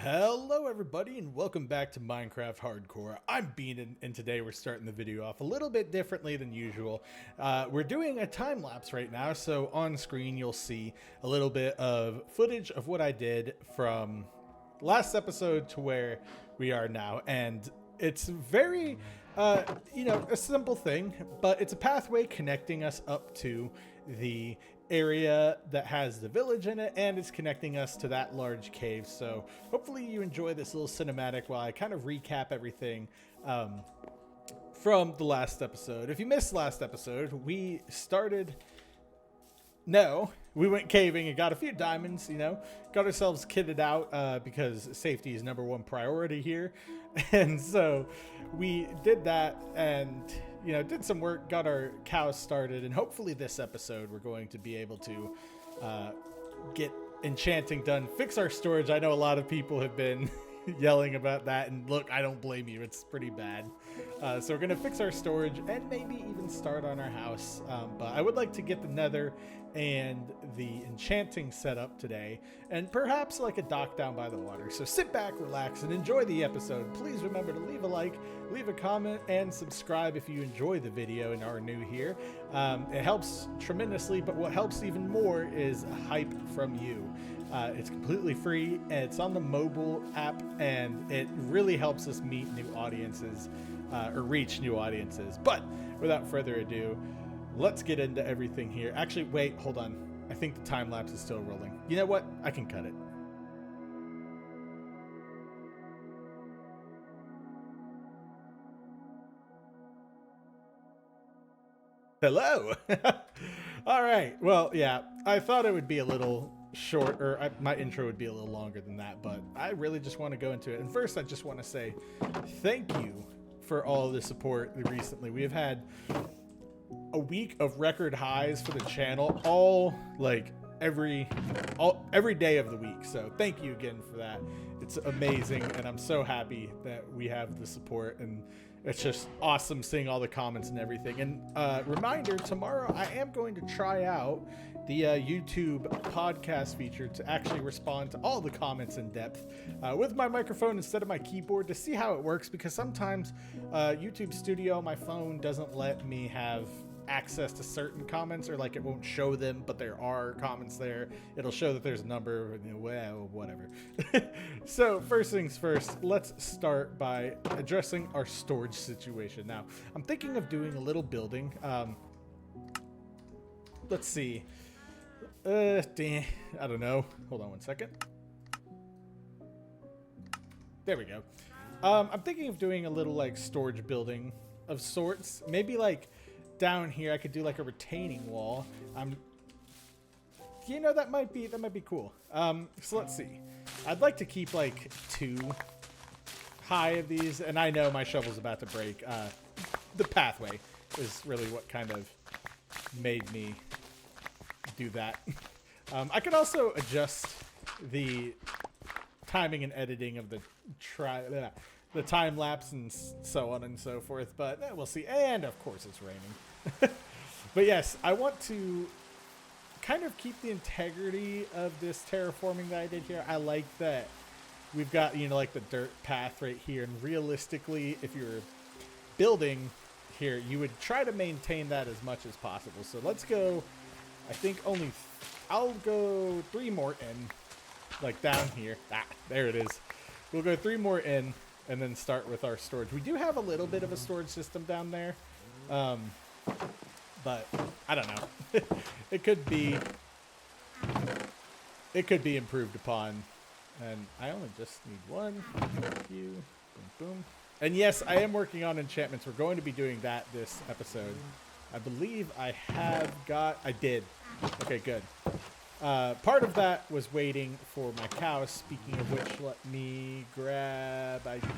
Hello everybody and welcome back to Minecraft Hardcore. I'm Bean and today we're starting the video off a little bit differently than usual. We're doing a time lapse right now, so on screen you'll see a little bit of footage of what I did from last episode to where we are now, and it's very a simple thing, but it's a pathway connecting us up to the area that has the village in it, and it's connecting us to that large cave. So hopefully you enjoy this little cinematic while I kind of recap everything from the last episode. If you missed last episode, we went caving and got a few diamonds, got ourselves kitted out because safety is number one priority here. And so we did that and, did some work, got our cows started. And hopefully this episode, we're going to be able to get enchanting done, fix our storage. I know a lot of people have been yelling about that, and look, I don't blame you. It's pretty bad. So we're going to fix our storage and maybe even start on our house. But I would like to get the nether and the enchanting set up today, and perhaps like a dock down by the water. So sit back, relax, and enjoy the episode. Please remember to leave a like, leave a comment, and subscribe if you enjoy the video and are new here. It helps tremendously, but what helps even more is hype from you. It's completely free, and it's on the mobile app, and it really helps us meet new audiences, or reach new audiences. But without further ado, let's get into everything here. Actually, wait, hold on. I think the time lapse is still rolling. You know what? I can cut it. Hello. All right. Well, yeah, I thought it would be a little short, or my intro would be a little longer than that, but I really just want to go into it. And first, I just want to say thank you for all the support recently. We have had a week of record highs for the channel, every day of the week. So thank you again for that. It's amazing, and I'm so happy that we have the support, and it's just awesome seeing all the comments and everything. And reminder, tomorrow I am going to try out the YouTube podcast feature to actually respond to all the comments in depth with my microphone instead of my keyboard, to see how it works, because sometimes YouTube Studio, my phone, doesn't let me have access to certain comments, or like it won't show them, but there are comments there. It'll show that there's a number, well, whatever. So first things first, let's start by addressing our storage situation. Now, I'm thinking of doing a little building. Let's see. I don't know. Hold on one second. There we go. I'm thinking of doing a little storage building of sorts. Maybe down here I could do a retaining wall. That might be cool. So let's see. I'd like to keep 2 high of these, and I know my shovel's about to break. The pathway is really what kind of made me do that. I could also adjust the timing and editing of the time lapse and so on and so forth, but we'll see. And of course it's raining. But yes, I want to kind of keep the integrity of this terraforming that I did here. I like that we've got the dirt path right here, and realistically, if you're building here, you would try to maintain that as much as possible. So let's go, I think I'll go 3 more in, down here. There it is. We'll go 3 more in and then start with our storage. We do have a little bit of a storage system down there, but I don't know. It could be improved upon, and I only just need 1, few, boom, boom. And yes, I am working on enchantments. We're going to be doing that this episode. I believe I did. Okay, good. Part of that was waiting for my cows. Speaking of which, let me grab. I do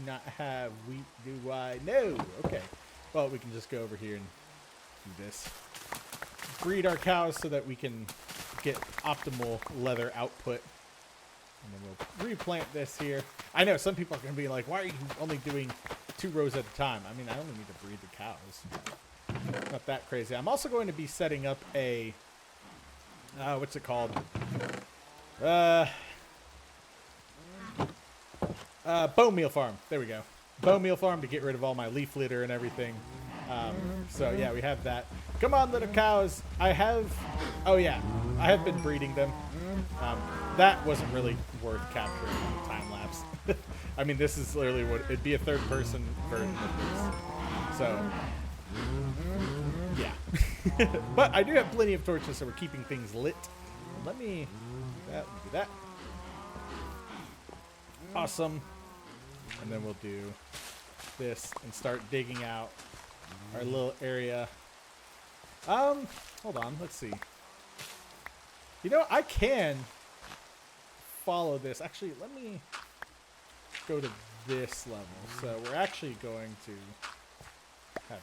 not have wheat, do I? No. Okay. Well, we can just go over here and do this. Breed our cows so that we can get optimal leather output. And then we'll replant this here. I know some people are going to be like, why are you only doing 2 rows at a time? I mean, I only need to breed the cows. Not that crazy. I'm also going to be setting up a what's it called? Bone meal farm. There we go. Bone meal farm to get rid of all my leaf litter and everything. So yeah, we have that. Come on, little cows. I have. Oh yeah, I have been breeding them. That wasn't really worth capturing on the time lapse. I mean, this is literally what it'd be, a third-person version of this. So yeah, but I do have plenty of torches, so we're keeping things lit. Let me do that. Awesome. And then we'll do this and start digging out our little area. Hold on, let's see. You know, I can follow this. Actually, let me go to this level. So we're actually going to have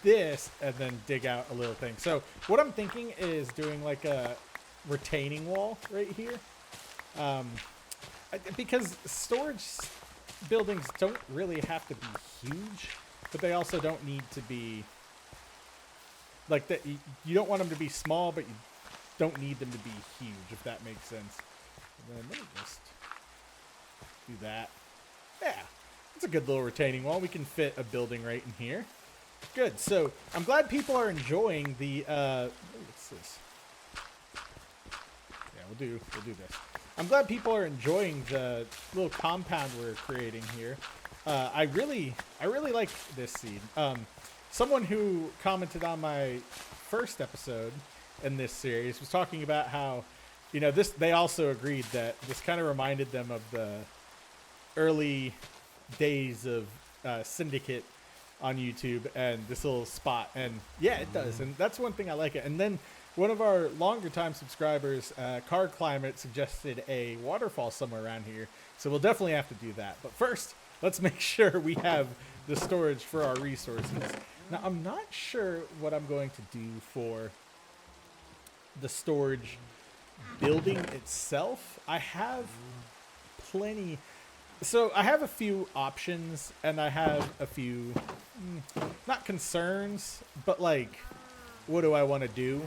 this and then dig out a little thing. So what I'm thinking is doing like a retaining wall right here. Because storage buildings don't really have to be huge, but they also don't need to be like that. You don't want them to be small, but you don't need them to be huge, if that makes sense. And then let me just do that. Yeah, it's a good little retaining wall. We can fit a building right in here. Good. So I'm glad people are enjoying the. What's this? Yeah, we'll do this. I'm glad people are enjoying the little compound we're creating here. I really like this seed. Someone who commented on my first episode in this series was talking about how, you know, they also agreed that this kind of reminded them of the early days of Syndicate on YouTube and this little spot. And yeah, it does. And that's one thing I like it. And then one of our longer time subscribers, Card Climate, suggested a waterfall somewhere around here. So we'll definitely have to do that. But first, let's make sure we have the storage for our resources. Now, I'm not sure what I'm going to do for the storage building itself. I have plenty. So I have a few options, and I have a few, not concerns, but like, what do I want to do,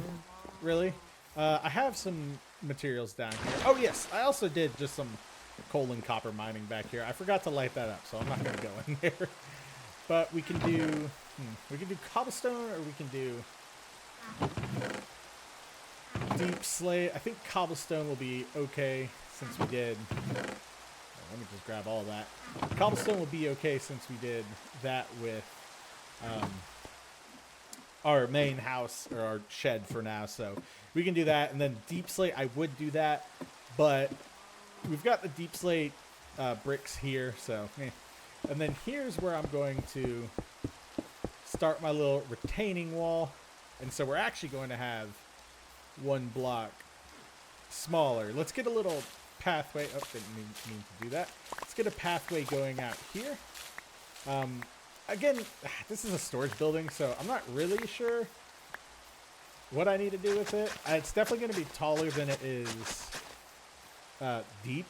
really? I have some materials down here. Oh, yes, I also did just some coal and copper mining back here. I forgot to light that up, so I'm not going to go in there. But we can do cobblestone, or we can do deep slate. I think cobblestone will be okay since we did. Let me just grab all of that. Cobblestone will be okay since we did that with our main house, or our shed for now. So we can do that. And then deep slate, I would do that. But we've got the deep slate bricks here. So, and then here's where I'm going to start my little retaining wall. And so we're actually going to have one block smaller. Let's get a little pathway. Oh, didn't mean to do that. Let's get a pathway going out here. Again, this is a storage building, so I'm not really sure what I need to do with it. It's definitely going to be taller than it is deep.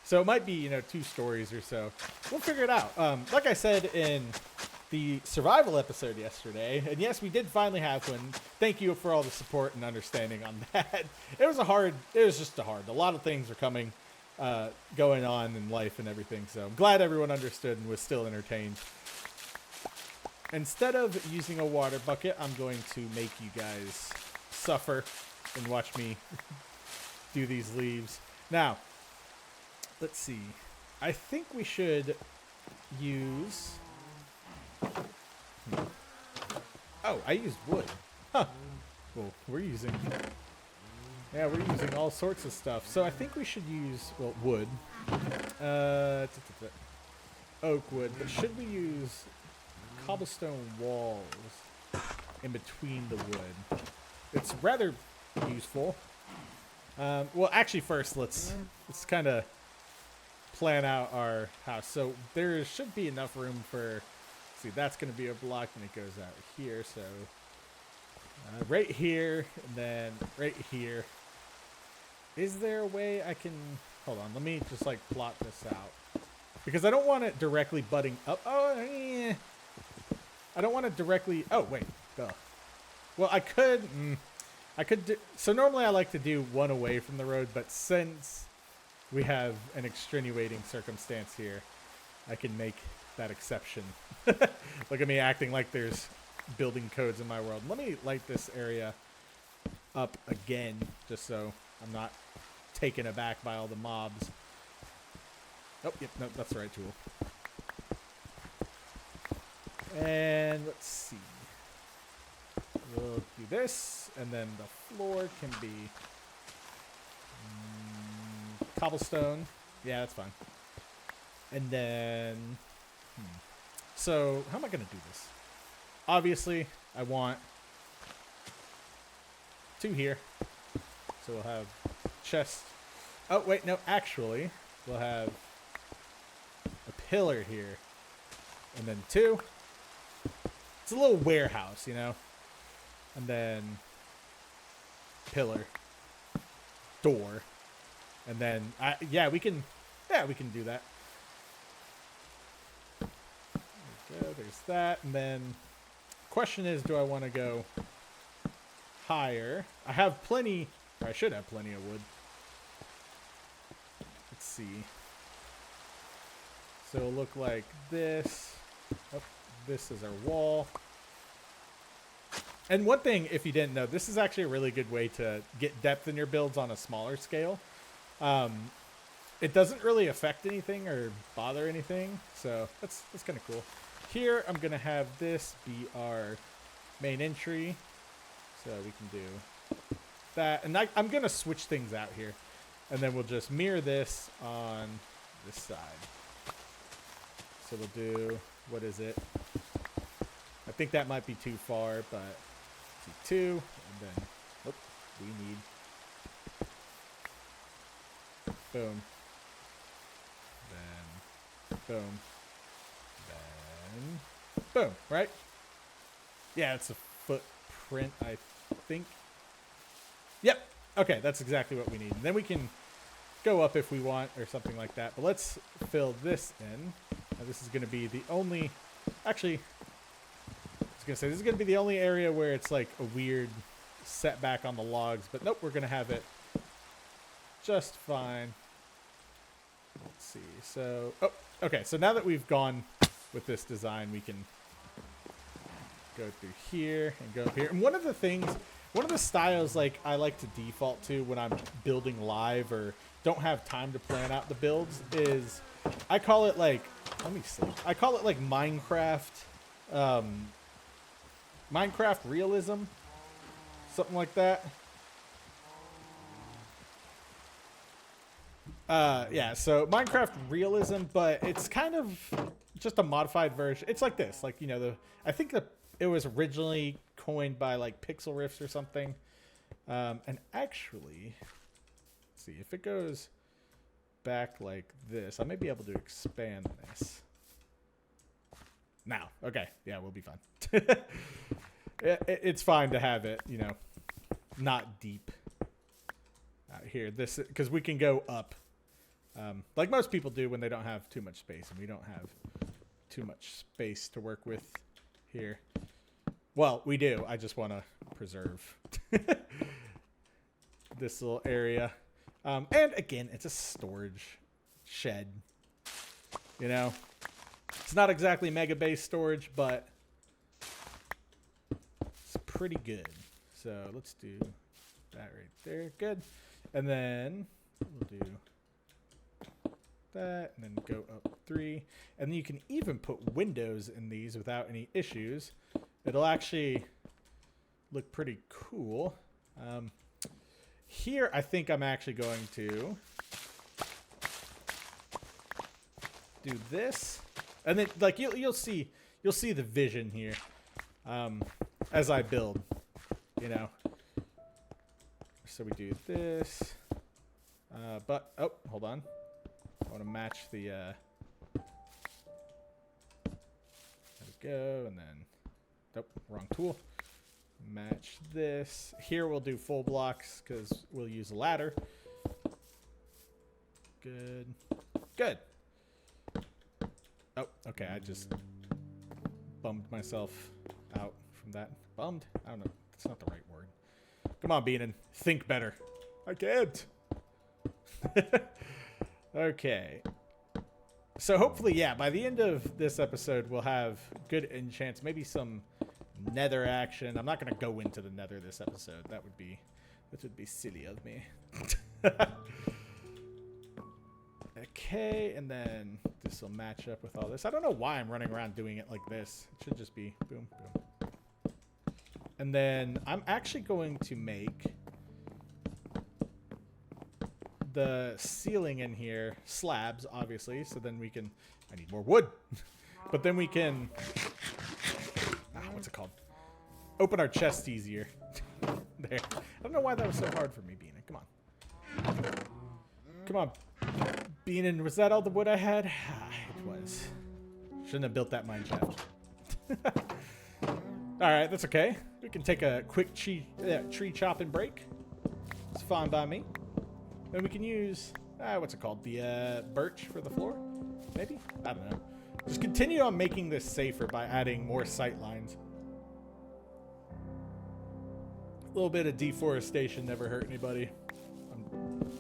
So it might be, 2 stories or so. We'll figure it out. Like I said in the survival episode yesterday, and yes, we did finally have one. Thank you for all the support and understanding on that. It was just a lot of things are going on in life and everything. So I'm glad everyone understood and was still entertained. Instead of using a water bucket, I'm going to make you guys suffer and watch me do these leaves. Now, let's see. I think we should use... Oh, I used wood. Huh. Well, we're using all sorts of stuff. So I think we should use, wood. Oak wood. But should we use cobblestone walls in between the wood? It's rather useful. Well, actually, first, let's kind of plan out our house. So there should be enough room for... See, that's going to be a block, and it goes out here. So right here, and then right here. Is there a way I can... Hold on, let me just plot this out. Because I don't want it directly butting up. Oh, yeah. I don't want it directly... Oh, wait. Duh. Well, I could do... So normally I like to do one away from the road, but since we have an extenuating circumstance here, I can make that exception. Look at me acting like there's building codes in my world. Let me light this area up again, just so I'm not taken aback by all the mobs. Oh, yep, no, that's the right tool. And let's see. We'll do this, and then the floor can be cobblestone. Yeah, that's fine. And then, so how am I going to do this? Obviously, I want 2 here. So we'll have chest. Oh, wait, no, actually, we'll have a pillar here. And then 2. It's a little warehouse, you know? And then pillar, door, and then we can do that. There we go, there's that, and then question is, do I want to go higher? I have plenty, or I should have plenty of wood. Let's see. So it'll look like this. Oh, this is our wall. And one thing, if you didn't know, this is actually a really good way to get depth in your builds on a smaller scale. It doesn't really affect anything or bother anything, so that's kind of cool. Here, I'm going to have this be our main entry, so we can do that. And I'm going to switch things out here, and then we'll just mirror this on this side. So we'll do, what is it? I think that might be too far, but 2, and then we need boom, then boom, then boom, right? Yeah, it's a footprint, I think. Yep. Okay, that's exactly what we need. And then we can go up if we want or something like that. But let's fill this in. Now, this is going to be the only, actually, this is going to be the only area where it's like a weird setback on the logs, but nope, we're going to have it just fine. Let's see. So, oh, okay. So now that we've gone with this design, we can go through here and go up here. And one of the styles like I like to default to when I'm building live or don't have time to plan out the builds is I call it like, let me see. I call it like Minecraft realism, something like that. Yeah, so Minecraft realism, but it's kind of just a modified version. It's like this, like, you know, I think it was originally coined by like Pixel Riffs or something. And actually, let's see if it goes back like this. I may be able to expand this. Now, okay, yeah, we'll be fine. It's fine to have it, you know, not deep out here. This because we can go up, like most people do when they don't have too much space, and we don't have too much space to work with here. Well, we do. I just want to preserve this little area, and again, it's a storage shed. You know, it's not exactly mega base storage, but it's pretty good. So let's do that right there. Good. And then we'll do that and then go up 3. And then you can even put windows in these without any issues. It'll actually look pretty cool. Here, I think I'm actually going to do this. And then like you'll see the vision here. As I build, you know. So we do this, but, oh, hold on. I want to match the, there we go, and then, nope, wrong tool. Match this. Here we'll do full blocks because we'll use a ladder. Good. Good. Oh, okay, I just bummed myself out from that. Bummed? I don't know. That's not the right word. Come on, Beanin. Think better. I can't. Okay. So hopefully, yeah, by the end of this episode, we'll have good enchants, maybe some nether action. I'm not going to go into the nether this episode. That would be silly of me. Okay, and then this will match up with all this. I don't know why I'm running around doing it like this. It should just be boom, boom. And then I'm actually going to make the ceiling in here slabs, obviously, so then we can... I need more wood. But then we can... what's it called? Open our chest easier. There. I don't know why that was so hard for me, Beanin. Come on. Come on. Beanin, was that all the wood I had? It was. Shouldn't have built that mine shaft. Alright, that's okay. We can take a quick tree chopping break. It's fine by me. Then we can use, what's it called? The birch for the floor? Maybe? I don't know. Just continue on making this safer by adding more sight lines. A little bit of deforestation never hurt anybody.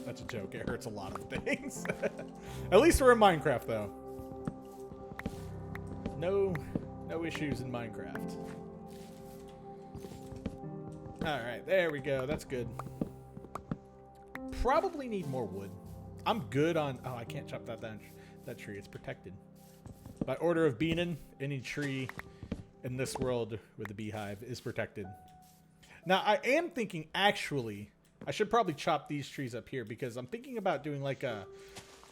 That's a joke. It hurts a lot of things. At least we're in Minecraft, though. No issues in Minecraft. Alright, there we go. That's good. Probably need more wood. I'm good on... Oh, I can't chop that down. That tree. It's protected. By order of Beanin, any tree in this world with a beehive is protected. Now, I am thinking, actually, I should probably chop these trees up here because I'm thinking about doing like a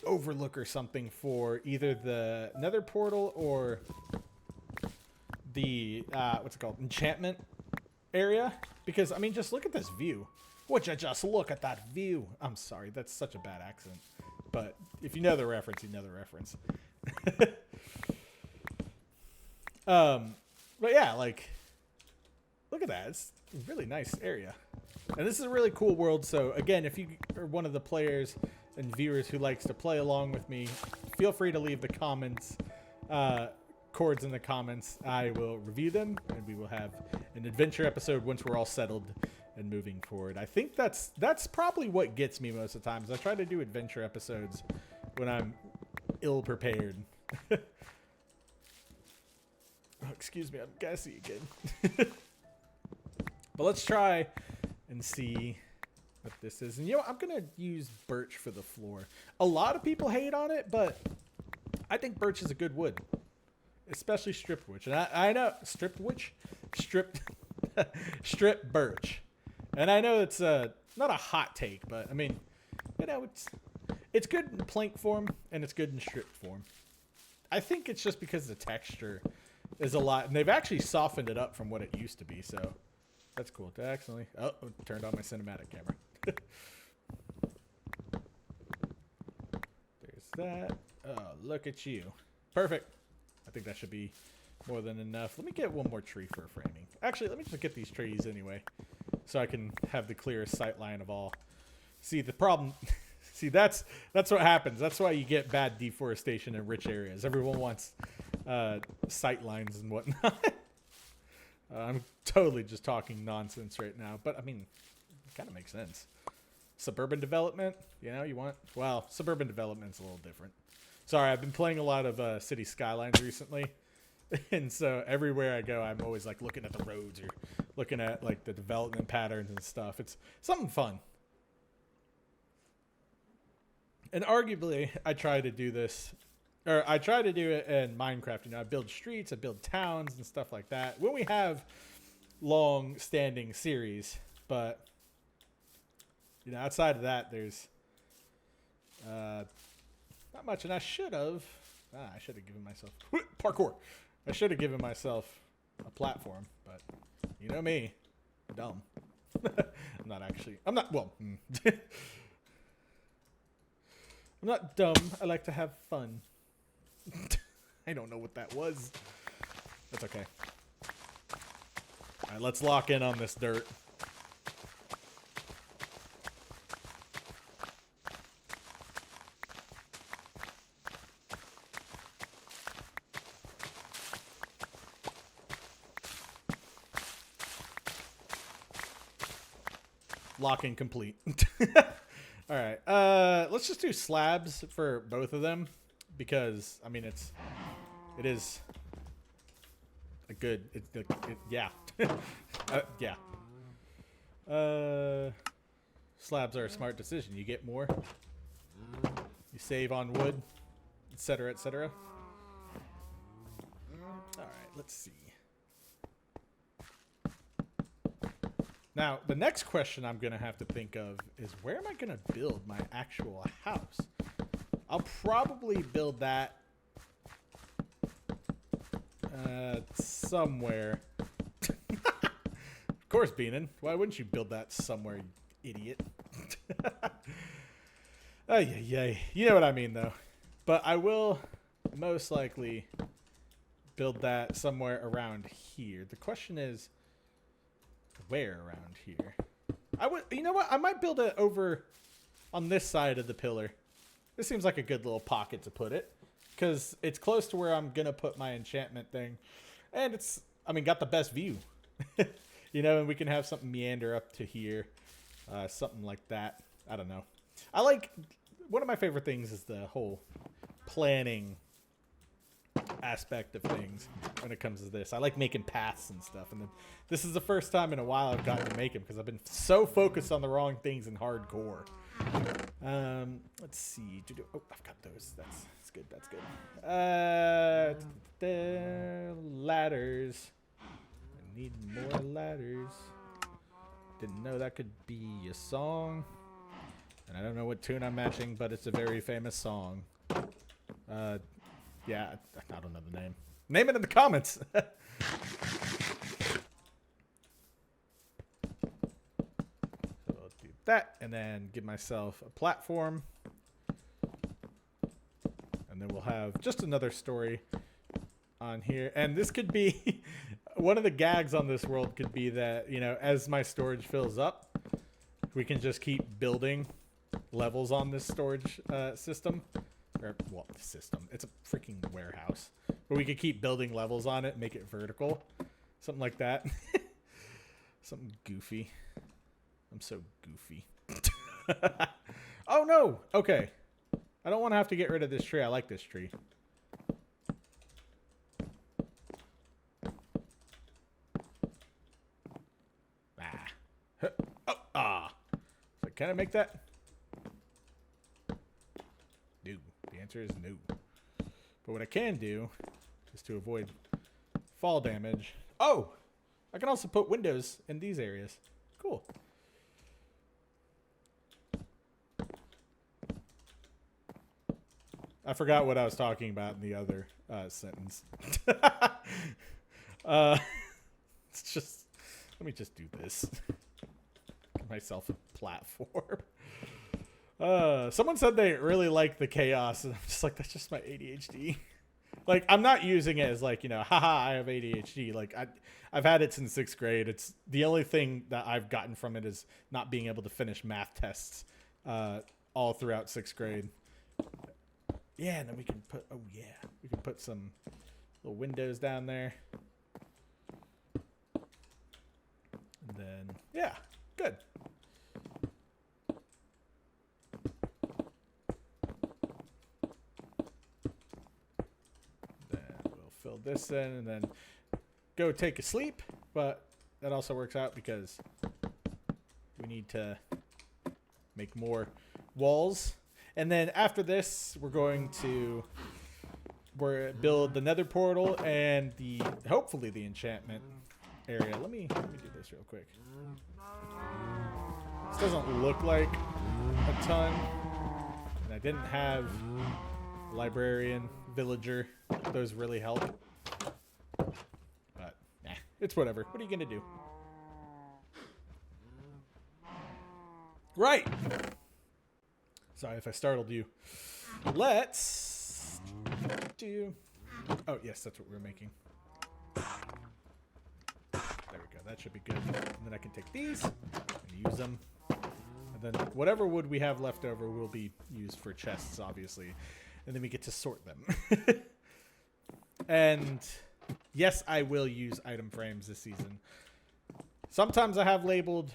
overlook or something for either the nether portal or the, what's it called? Enchantment area. Because, I mean, just look at this view. Would you just look at that view? I'm sorry, that's such a bad accent. But if you know the reference, you know the reference. But yeah, like, look at that. It's a really nice area. And this is a really cool world. So again, if you are one of the players and viewers who likes to play along with me, feel free to leave the comments, chords in the comments. I will review them and we will have an adventure episode once we're all settled and moving forward. I think that's probably what gets me most of the times. I try to do adventure episodes when I'm ill prepared. Oh, excuse me, I'm gassy again. But let's try and see what this is. And you know what? I'm going to use birch for the floor. A lot of people hate on it, but I think birch is a good wood. Especially stripped witch. And I know... Stripped witch? Stripped birch. And I know it's not a hot take, but I mean, you know, it's good in plank form and it's good in stripped form. I think it's just because the texture is a lot, and they've actually softened it up from what it used to be, so that's cool. To actually, turned on my cinematic camera. There's that. Oh, look at you. Perfect. I think that should be more than enough. Let me get one more tree for framing. Actually, let me just get these trees anyway, so I can have the clearest sight line of all. See, the problem... See, that's what happens. That's why you get bad deforestation in rich areas. Everyone wants sight lines and whatnot. I'm totally just talking nonsense right now, but I mean, it kind of makes sense. Suburban development, you know, you want... Well, suburban development's a little different. Sorry, I've been playing a lot of City Skylines recently. And so everywhere I go, I'm always like looking at the roads or looking at like the development patterns and stuff. It's something fun. And arguably, I try to do this, or I try to do it in Minecraft. You know, I build streets, I build towns and stuff like that. When we have long-standing series, but you know, outside of that, there's not much. And I should have given myself parkour. I should have given myself a platform, but you know me, dumb. I'm not. Well. I'm not dumb. I like to have fun. I don't know what that was. That's okay. All right, let's lock in on this dirt. Locking complete. All right, let's just do slabs for both of them because I mean it is a good yeah. Yeah. Slabs are a smart decision. You get more. You save on wood, etc., etc. All right, let's see. Now, the next question I'm going to have to think of is where am I going to build my actual house? I'll probably build that somewhere. Of course, Beanin. Why wouldn't you build that somewhere, you idiot? Oh, yeah. You know what I mean, though. But I will most likely build that somewhere around here. The question is, where around here? You know what? I might build it over on this side of the pillar. This seems like a good little pocket to put it, because it's close to where I'm gonna put my enchantment thing, and it's, I mean, got the best view. You know, and we can have something meander up to here, something like that. I don't know. I like, one of my favorite things is the whole planning aspect of things when it comes to this. I like making paths and stuff, and this is the first time in a while I've gotten to make them because I've been so focused on the wrong things in hardcore. Let's see. Oh, I've got those. That's good. That's good. The ladders. I need more ladders. Didn't know that could be a song. And I don't know what tune I'm matching, but it's a very famous song. Yeah, I don't know the name. Name it in the comments. So I'll do that, and then give myself a platform. And then we'll have just another story on here. And this could be, one of the gags on this world could be that, you know, as my storage fills up, we can just keep building levels on this storage system. Or, well, system. It's a freaking warehouse. But we could keep building levels on it and make it vertical. Something like that. Something goofy. I'm so goofy. Oh, no! Okay. I don't want to have to get rid of this tree. I like this tree. Oh, so can I make that? No. The answer is no. But what I can do is to avoid fall damage. Oh! I can also put windows in these areas. Cool. I forgot what I was talking about in the other sentence. It's just, let me just do this. Give myself a platform. Someone said they really like the chaos, and I'm just like, that's just my ADHD. Like, I'm not using it as like, you know, haha, I have ADHD. Like, I've had it since 6th grade. It's the only thing that I've gotten from it is not being able to finish math tests all throughout 6th grade. Yeah, and then we can put, oh yeah, we can put some little windows down there. And then, yeah, good. Then we'll fill this in and then go take a sleep. But that also works out because we need to make more walls. And then after this, we're going to build the nether portal and hopefully the enchantment area. Let me do this real quick. This doesn't look like a ton. And I didn't have librarian, villager. Those really help. But it's whatever. What are you gonna do? Right. Sorry if I startled you. Let's do... Oh, yes, that's what we're making. There we go. That should be good. And then I can take these and use them. And then whatever wood we have left over will be used for chests, obviously. And then we get to sort them. And yes, I will use item frames this season. Sometimes I have labeled...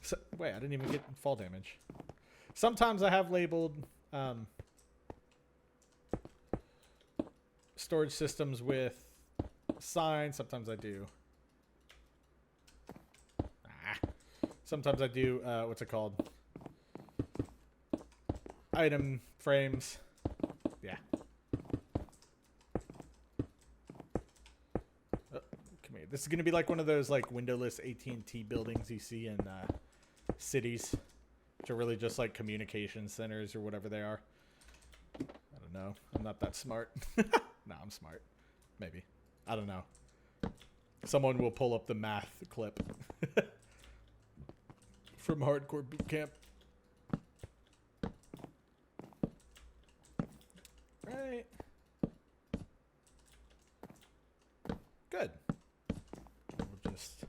So, wait, I didn't even get fall damage. Sometimes I have labeled storage systems with signs. Sometimes I do. Sometimes I do, what's it called? Item frames. Yeah. Oh, come here. This is going to be like one of those like windowless AT&T buildings you see in cities, which are really just like communication centers or whatever they are. I don't know. I'm not that smart. No, I'm smart. Maybe. I don't know. Someone will pull up the math clip from Hardcore Boot Camp. Right. Good. We'll just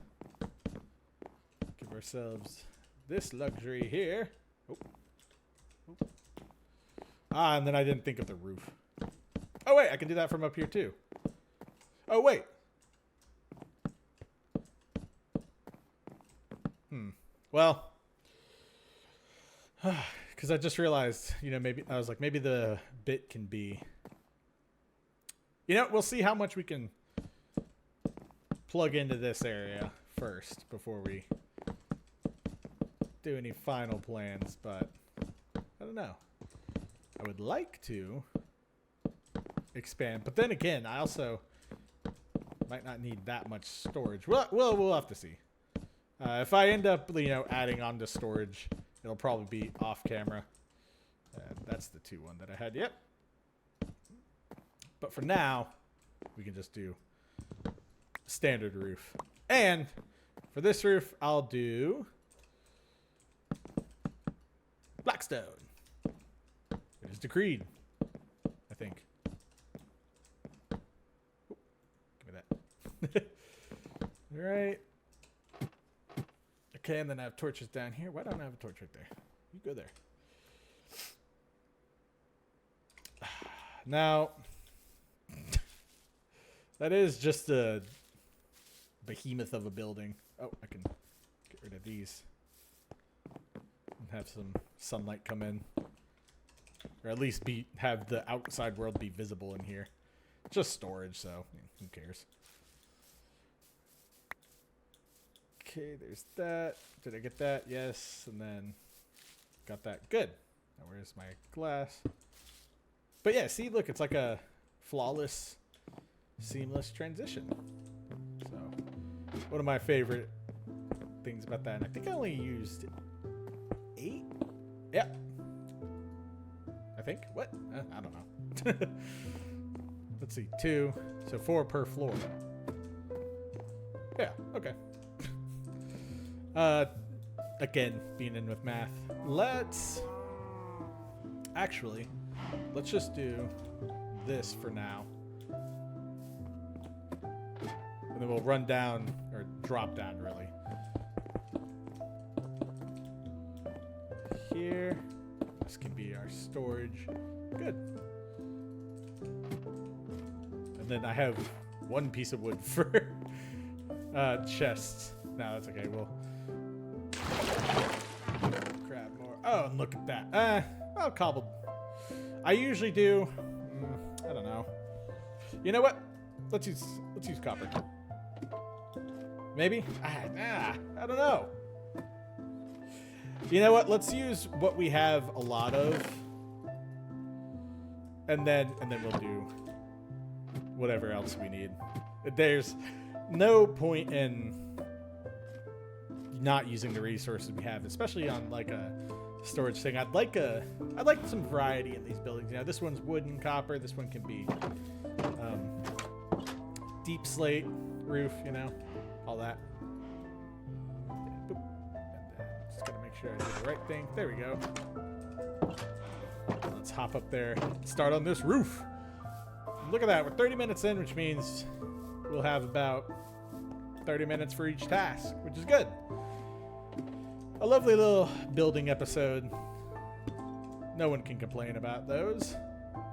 give ourselves this luxury here. Oh. Oh. Ah, and then I didn't think of the roof. Oh, wait, I can do that from up here, too. Oh, wait. Well, because I just realized, you know, maybe I was like, maybe the bit can be, you know, we'll see how much we can plug into this area first before we do any final plans, but I don't know. I would like to expand, but then again, I also might not need that much storage. Well, we'll have to see. If I end up, you know, adding on to storage, it'll probably be off camera. That's the 2-1 that I had. Yep. But for now, we can just do standard roof. And for this roof, I'll do Blackstone. It is decreed, I think. Ooh, give me that. All right. Okay, and then I have torches down here. Why don't I have a torch right there? You go there. Now, that is just a behemoth of a building. Oh, I can get rid of these and have some sunlight come in. Or at least have the outside world be visible in here. Just storage, so who cares? Okay, there's that. Did I get that? Yes. And then got that. Good. Now where's my glass? But yeah, see, look, it's like a flawless, seamless transition. So, one of my favorite things about that. And I think I only used 8? Yeah. I think. What? I don't know. Let's see. 2. So 4 per floor. Yeah. Okay. Again, being in with math. Let's just do this for now. And then we'll run down, or drop down, really. Here. This can be our storage. Good. And then I have 1 piece of wood for chests. No, that's okay. We'll grab more. Oh, and look at that. I'll cobble. I usually do. I don't know. You know what? Let's use copper. Maybe. I don't know. You know what? Let's use what we have a lot of, and then we'll do whatever else we need. There's no point in not using the resources we have, especially on like a storage thing. I'd like some variety in these buildings. You know, this one's wood and copper. This one can be deep slate roof. You know, all that. Boop. And just gotta make sure I do the right thing. There we go. Let's hop up there and start on this roof. Look at that. We're 30 minutes in, which means we'll have about 30 minutes for each task, which is good. A lovely little building episode. No one can complain about those.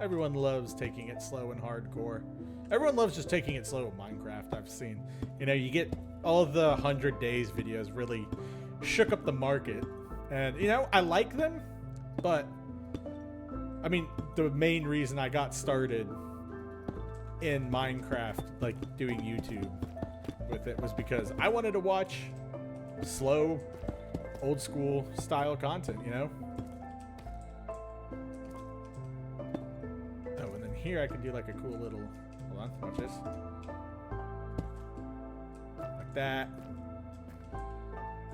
Everyone loves taking it slow and hardcore. Everyone loves just taking it slow in Minecraft, I've seen. You know, you get all of the 100 days videos really shook up the market. And, you know, I like them, but I mean, the main reason I got started in Minecraft, like doing YouTube with it, was because I wanted to watch slow, old school style content, you know? Oh, and then here I can do like a cool little, hold on, watch this. Like that.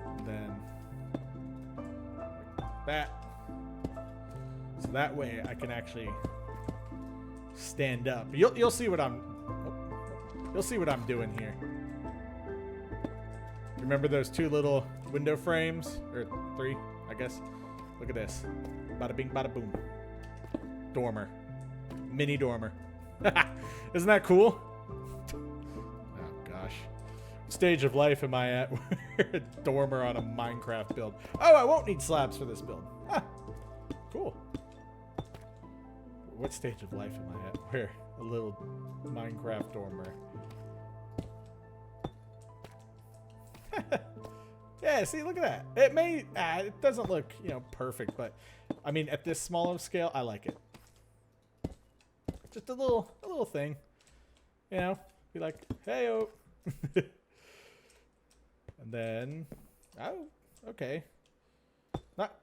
And then like that. So that way I can actually stand up. You'll see what you'll see what I'm doing here. Remember those two little window frames? Or three, I guess. Look at this. Bada bing, bada boom. Dormer. Mini dormer. Isn't that cool? Oh, gosh. What stage of life am I at? We're a dormer on a Minecraft build. Oh, I won't need slabs for this build. Ah, cool. What stage of life am I at? We're a little Minecraft dormer. Yeah, see, look at that. It may, it doesn't look, you know, perfect, but I mean, at this small of scale, I like it. Just a little thing, you know, be like, hey-o. And then, oh, okay.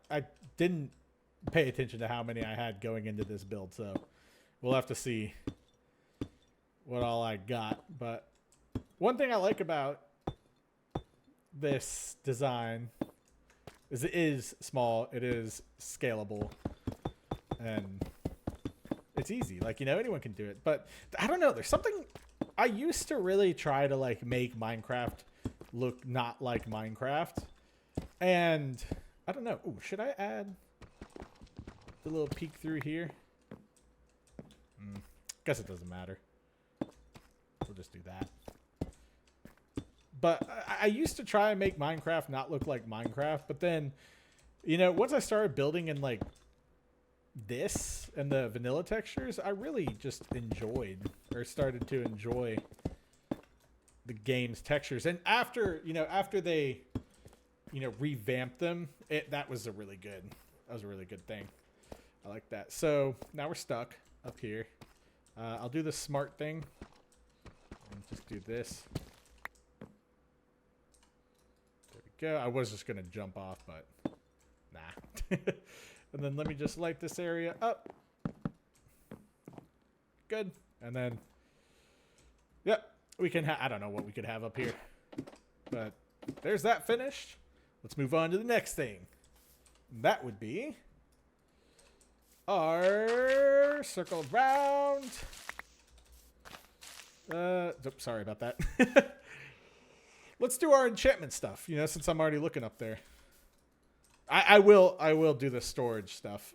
I didn't pay attention to how many I had going into this build, so we'll have to see what all I got. But one thing I like about this design is it is small, it is scalable, and it's easy. Like, you know, anyone can do it. But I don't know, there's something I used to really try to like make Minecraft look not like Minecraft, and I don't know. Ooh, should I add the little peek through here? Guess it doesn't matter. We'll just do that. But I used to try and make Minecraft not look like Minecraft, but then, you know, once I started building in like this and the vanilla textures, I really just enjoyed, or started to enjoy, the game's textures. And after, you know, after they, you know, revamped them, that was a really good thing. I like that. So now we're stuck up here. I'll do the smart thing and just do this. There we go. I was just gonna jump off, but nah. And then let me just light this area up. Good. And then, yep, we can I don't know what we could have up here, but there's that finished. Let's move on to the next thing. That would be our circled round. Sorry about that. Let's do our enchantment stuff, you know, since I'm already looking up there. I will do the storage stuff.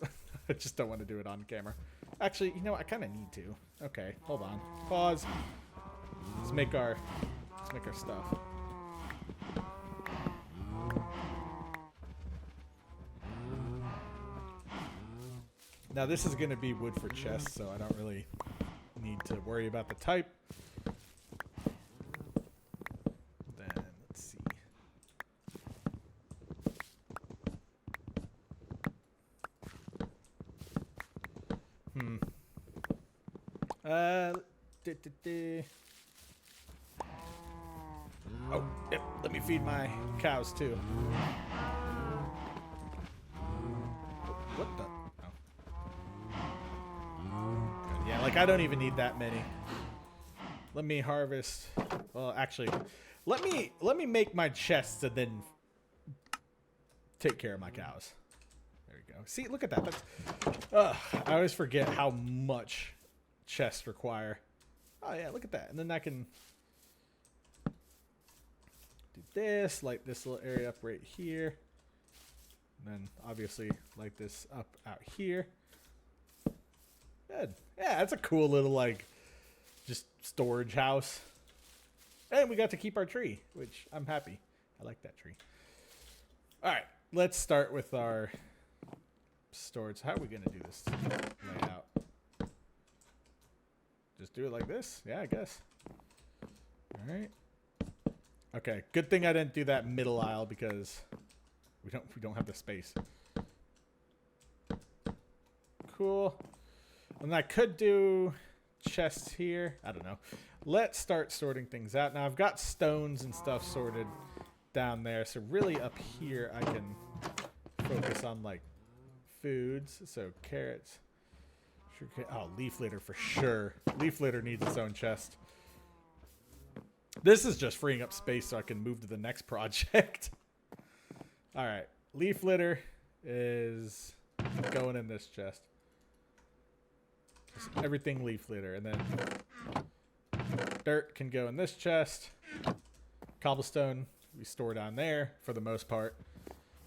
I just don't want to do it on camera. Actually, you know, I kind of need to. Okay, hold on. Pause. Let's make our stuff. Now this is going to be wood for chests, so I don't really need to worry about the type. Then let's see. Oh, yep, let me feed my cows too. What the? Yeah, like I don't even need that many. Let me harvest. Well, actually, let me make my chests and then take care of my cows. There we go. See, look at that. That's, I always forget how much chests require. Oh yeah, look at that. And then I can do this, light this little area up right here. And then obviously light this up out here. Good. Yeah, that's a cool little, like, just storage house. And we got to keep our tree, which I'm happy. I like that tree. All right, let's start with our storage. How are we going to do this layout? Just do it like this? Yeah, I guess. All right. Okay, good thing I didn't do that middle aisle because we don't have the space. Cool. And I could do chests here. I don't know. Let's start sorting things out. Now I've got stones and stuff sorted down there. So really up here I can focus on like foods. So carrots. Oh, leaf litter for sure. Leaf litter needs its own chest. This is just freeing up space so I can move to the next project. All right. Leaf litter is going in this chest. Just everything leaf litter. And then dirt can go in this chest. Cobblestone we store down there for the most part.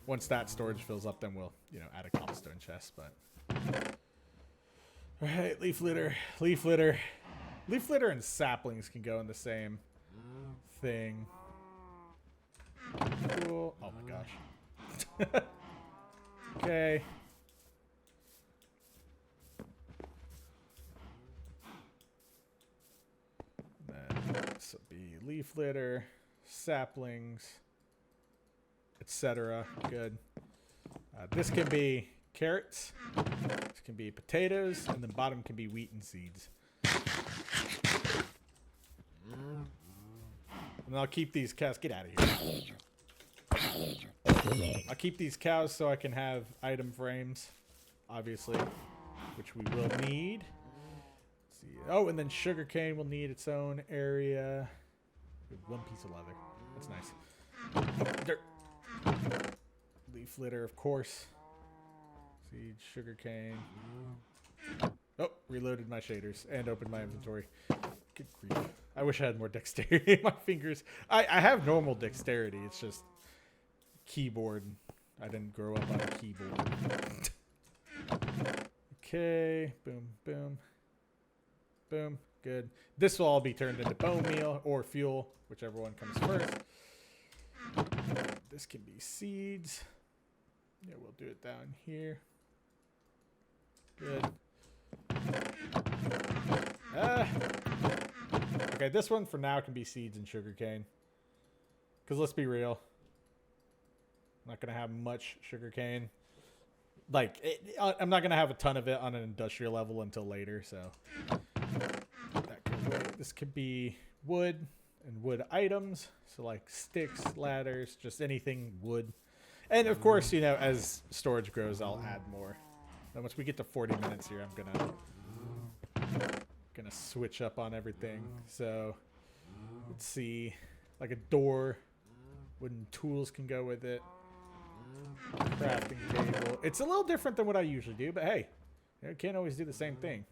Once that storage fills up, then we'll, you know, add a cobblestone chest. But all right, leaf litter, leaf litter. Leaf litter and saplings can go in the same thing. Cool. Oh my gosh. Okay. Then this will be leaf litter, saplings, etc. Good. This can be carrots. This can be potatoes, and the bottom can be wheat and seeds. And I'll keep these cows. Get out of here. I'll keep these cows so I can have item frames, obviously, which we will need. Let's see. Oh, and then sugarcane will need its own area. One piece of leather. That's nice. Oh, dirt. Leaf litter, of course. Seed, sugarcane. Oh, reloaded my shaders and opened my inventory. Good grief. I wish I had more dexterity in my fingers. I have normal dexterity. It's just keyboard. I didn't grow up on a keyboard. Okay. Boom, boom. Boom. Good. This will all be turned into bone meal or fuel, whichever one comes first. This can be seeds. Yeah, we'll do it down here. Good. Okay, this one for now can be seeds and sugarcane. Because let's be real. I'm not going to have much sugarcane. Like, I'm not going to have a ton of it on an industrial level until later, so. That could wait. This could be wood and wood items. So, like sticks, ladders, just anything wood. And, of course, you know, as storage grows, I'll add more. Then once we get to 40 minutes here, I'm gonna switch up on everything. So let's see, like a door, wooden tools can go with it. Crafting table. It's a little different than what I usually do, but hey, you can't always do the same thing.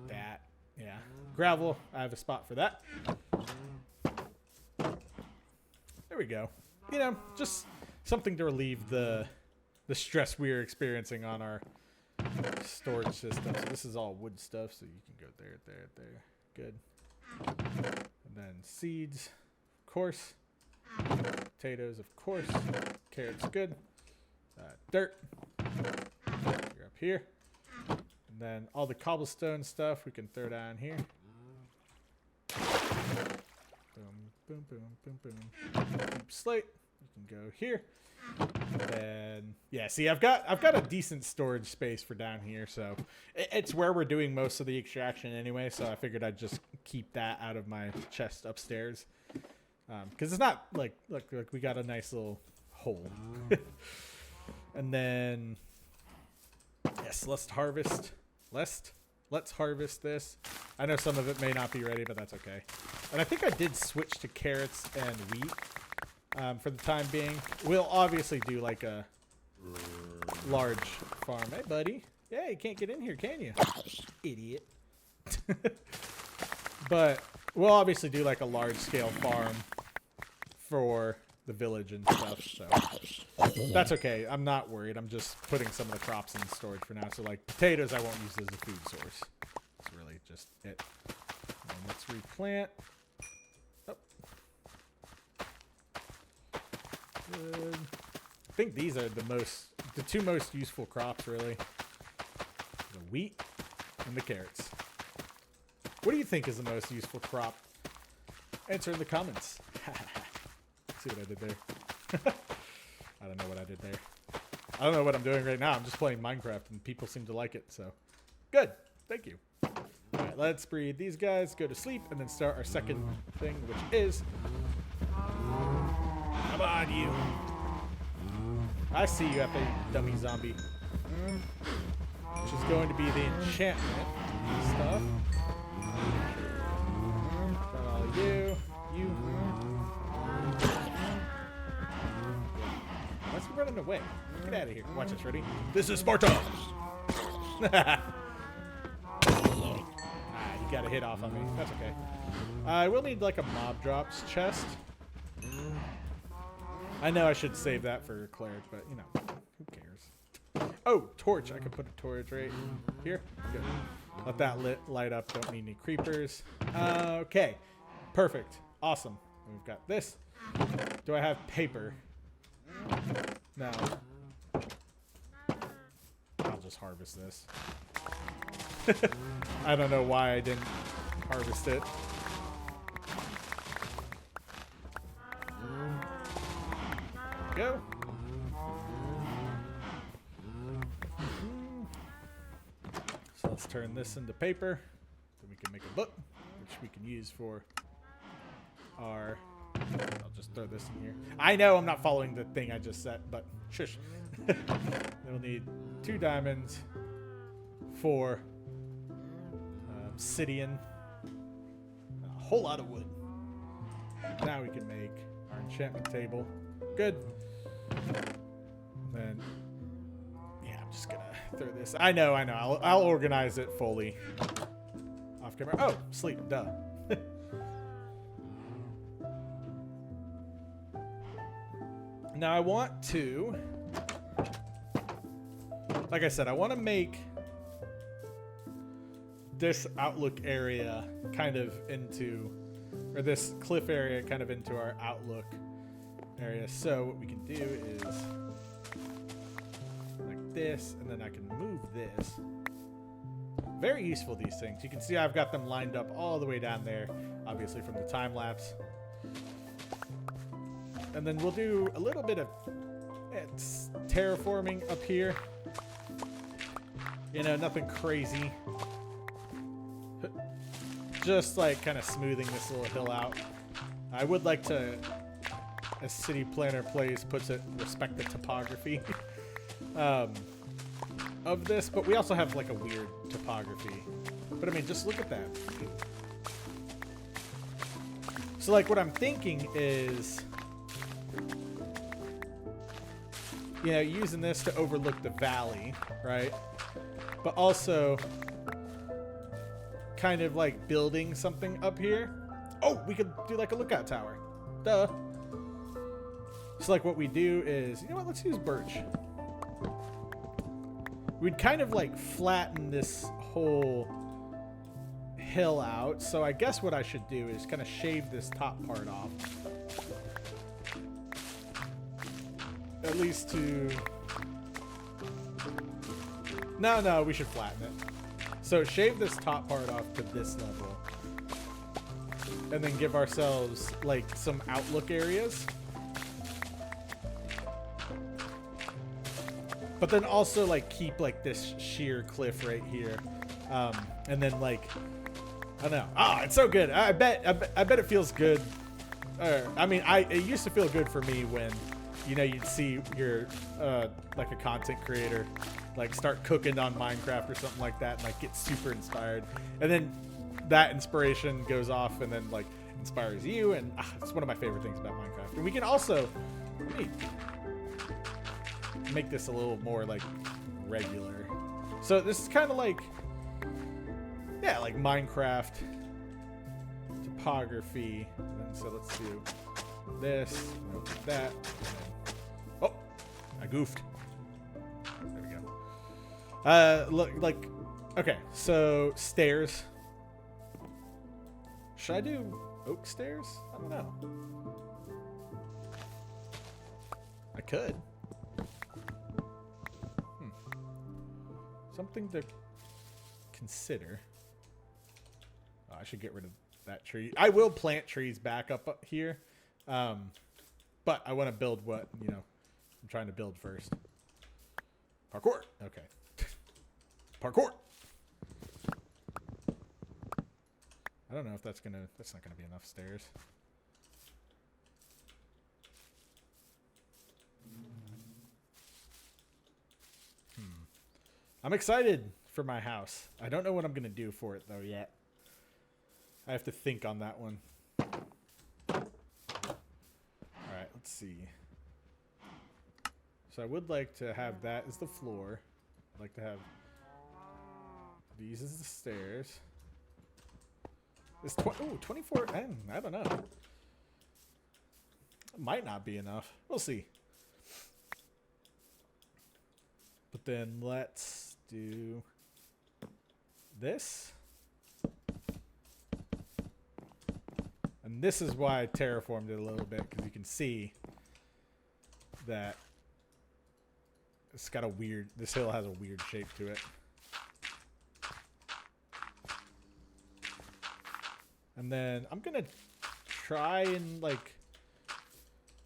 That, yeah, gravel. I have a spot for that. There we go. You know, just something to relieve the stress we are experiencing on our storage system. So this is all wood stuff, so you can go there, there, there. Good. And then seeds, of course. Potatoes, of course. Carrots, good. Dirt. You're up here. And then all the cobblestone stuff we can throw down here. Boom, boom, boom, boom, boom. Deep slate. You can go here. And yeah, see, I've got a decent storage space for down here, so it's where we're doing most of the extraction anyway. So I figured I'd just keep that out of my chest upstairs, because it's not like look we got a nice little hole. And then yes, let's harvest. Let's harvest this. I know some of it may not be ready, but that's okay. And I think I did switch to carrots and wheat. For the time being, we'll obviously do like a large farm. Hey, buddy. Yeah, you can't get in here, can you? Idiot. But we'll obviously do like a large scale farm for the village and stuff. So that's okay. I'm not worried. I'm just putting some of the crops in storage for now. So like potatoes, I won't use as a food source. That's really just it. And let's replant. I think these are the two most useful crops, really. The wheat and the carrots. What do you think is the most useful crop? Answer in the comments. See what I did there? I don't know what I did there. I don't know what I'm doing right now. I'm just playing Minecraft, and people seem to like it, so. Good. Thank you. All right, let's breed these guys, go to sleep, and then start our second thing, which is... Come on, you. I see you, FA dummy zombie. Which is going to be the enchantment stuff. Got all of you. You. Why's he running away? Get out of here. Watch this, ready? This is Sparta! You got a hit off on me. That's okay. I will need like a mob drops chest. I know I should save that for cleric, but you know, who cares? Oh, torch. I could put a torch right here. Good. Let that light up. Don't need any creepers. Okay. Perfect. Awesome. We've got this. Do I have paper? No. I'll just harvest this. I don't know why I didn't harvest it. Go. So let's turn this into paper. Then we can make a book, which we can use for our... I'll just throw this in here. I know I'm not following the thing I just set, but shush. Then we'll need 2 diamonds, 4 obsidian, and a whole lot of wood. Now we can make our enchantment table. Good. Then, yeah, I'm just gonna throw this. I know. I'll organize it fully off camera. Oh, sleep. Duh. Now I want to, like I said, I want to make this outlook area kind of into, or this cliff area kind of into our outlook area. So what we can do is like this, and then I can move this. Very useful, these things. You can see I've got them lined up all the way down there, obviously from the time lapse. And then we'll do a little bit of terraforming up here. You know, nothing crazy. Just like kind of smoothing this little hill out. I would like to, as City Planner Plays puts it, respect the topography of this. But we also have like a weird topography. But I mean, just look at that. So like what I'm thinking is, you know, using this to overlook the valley, right? But also kind of like building something up here. Oh, we could do like a lookout tower. Duh. So like what we do is, you know what, let's use birch. We'd kind of like flatten this whole hill out. So I guess what I should do is kind of shave this top part off. At least to... No, we should flatten it. So shave this top part off to this level. And then give ourselves, like, some outlook areas. But then also, like, keep, like, this sheer cliff right here. And then, like... I don't know. Oh, it's so good. I bet it feels good. I mean, it used to feel good for me when... You know, you'd see your, like a content creator, like start cooking on Minecraft or something like that and like get super inspired. And then that inspiration goes off and then like inspires you. And it's one of my favorite things about Minecraft. And we can also make this a little more like regular. So this is kind of like, yeah, like Minecraft topography. And so let's do this, that. Oh, I goofed. There we go. Look, like, okay, so stairs. Should I do oak stairs? I don't know. I could. Something to consider. Oh, I should get rid of that tree. I will plant trees back up here. But I want to build what, you know, I'm trying to build first. Parkour. Okay. Parkour. I don't know if that's not gonna be enough stairs. I'm excited for my house. I don't know what I'm gonna do for it though yet. I have to think on that one. Alright, let's see. So I would like to have that as the floor. I'd like to have these as the stairs. This 24, I don't know. It might not be enough. We'll see. But then let's do this. And this is why I terraformed it a little bit, because you can see that it's got a weird, this hill has a weird shape to it. And then I'm gonna try and like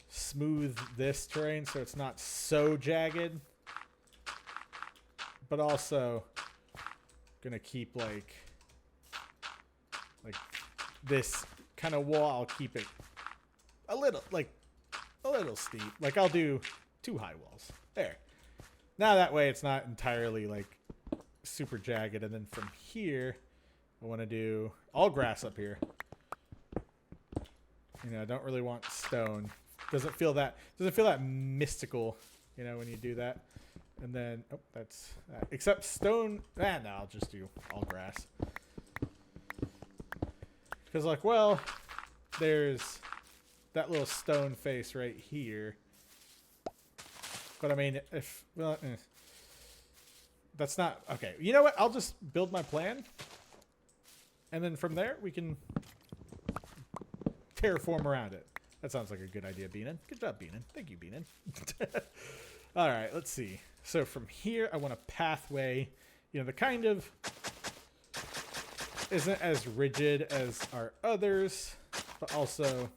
smooth this terrain so it's not so jagged, but also gonna keep like this kind of wall. I'll keep it a little steep. Like I'll do 2 high walls there. Now that way it's not entirely like super jagged. And then from here, I want to do all grass up here. You know, I don't really want stone. Doesn't feel that mystical, you know, when you do that. And then that's that. Except stone. No, I'll just do all grass. Because like, well, there's that little stone face right here. But I mean, if that's not okay. You know what? I'll just build my plan. And then from there, we can terraform around it. That sounds like a good idea, Beanin. Good job, Beanin. Thank you, Beanin. All right, let's see. So from here, I want a pathway. You know, the kind of isn't as rigid as our others, but also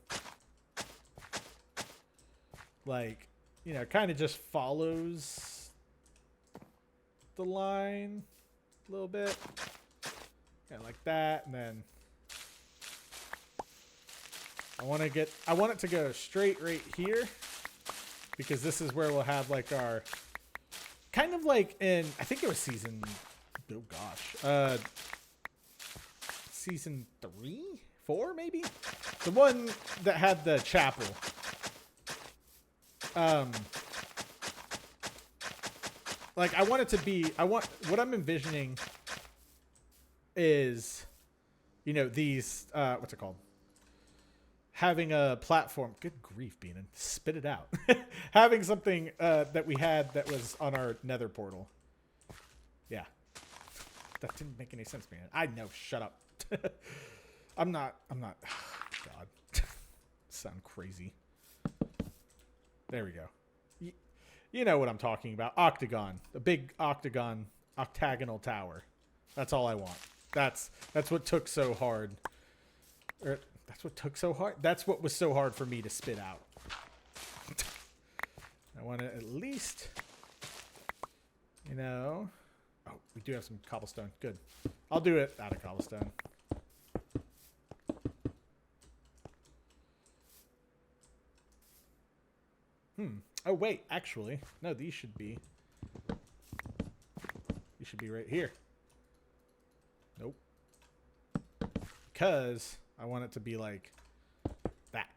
like, you know, kind of just follows the line a little bit. Yeah, like that, and then I want it to go straight right here, because this is where we'll have like our kind of like in, I think it was season, oh gosh, season 3, 4 maybe, the one that had the chapel. Like I want it to be, what I'm envisioning is, you know, these, what's it called? Having a platform. Good grief, Beanin. Spit it out. Having something that we had that was on our nether portal. Yeah. That didn't make any sense, Beanin. I know. Shut up. I'm not. God. Sound crazy. There we go. You know what I'm talking about. Octagon. A big octagonal tower. That's all I want. That's what took so hard. That's what took so hard. That's what was so hard for me to spit out. I want to at least, you know. Oh, we do have some cobblestone. Good. I'll do it out of cobblestone. Oh wait, actually, no. These should be right here. Nope. Because I want it to be like that.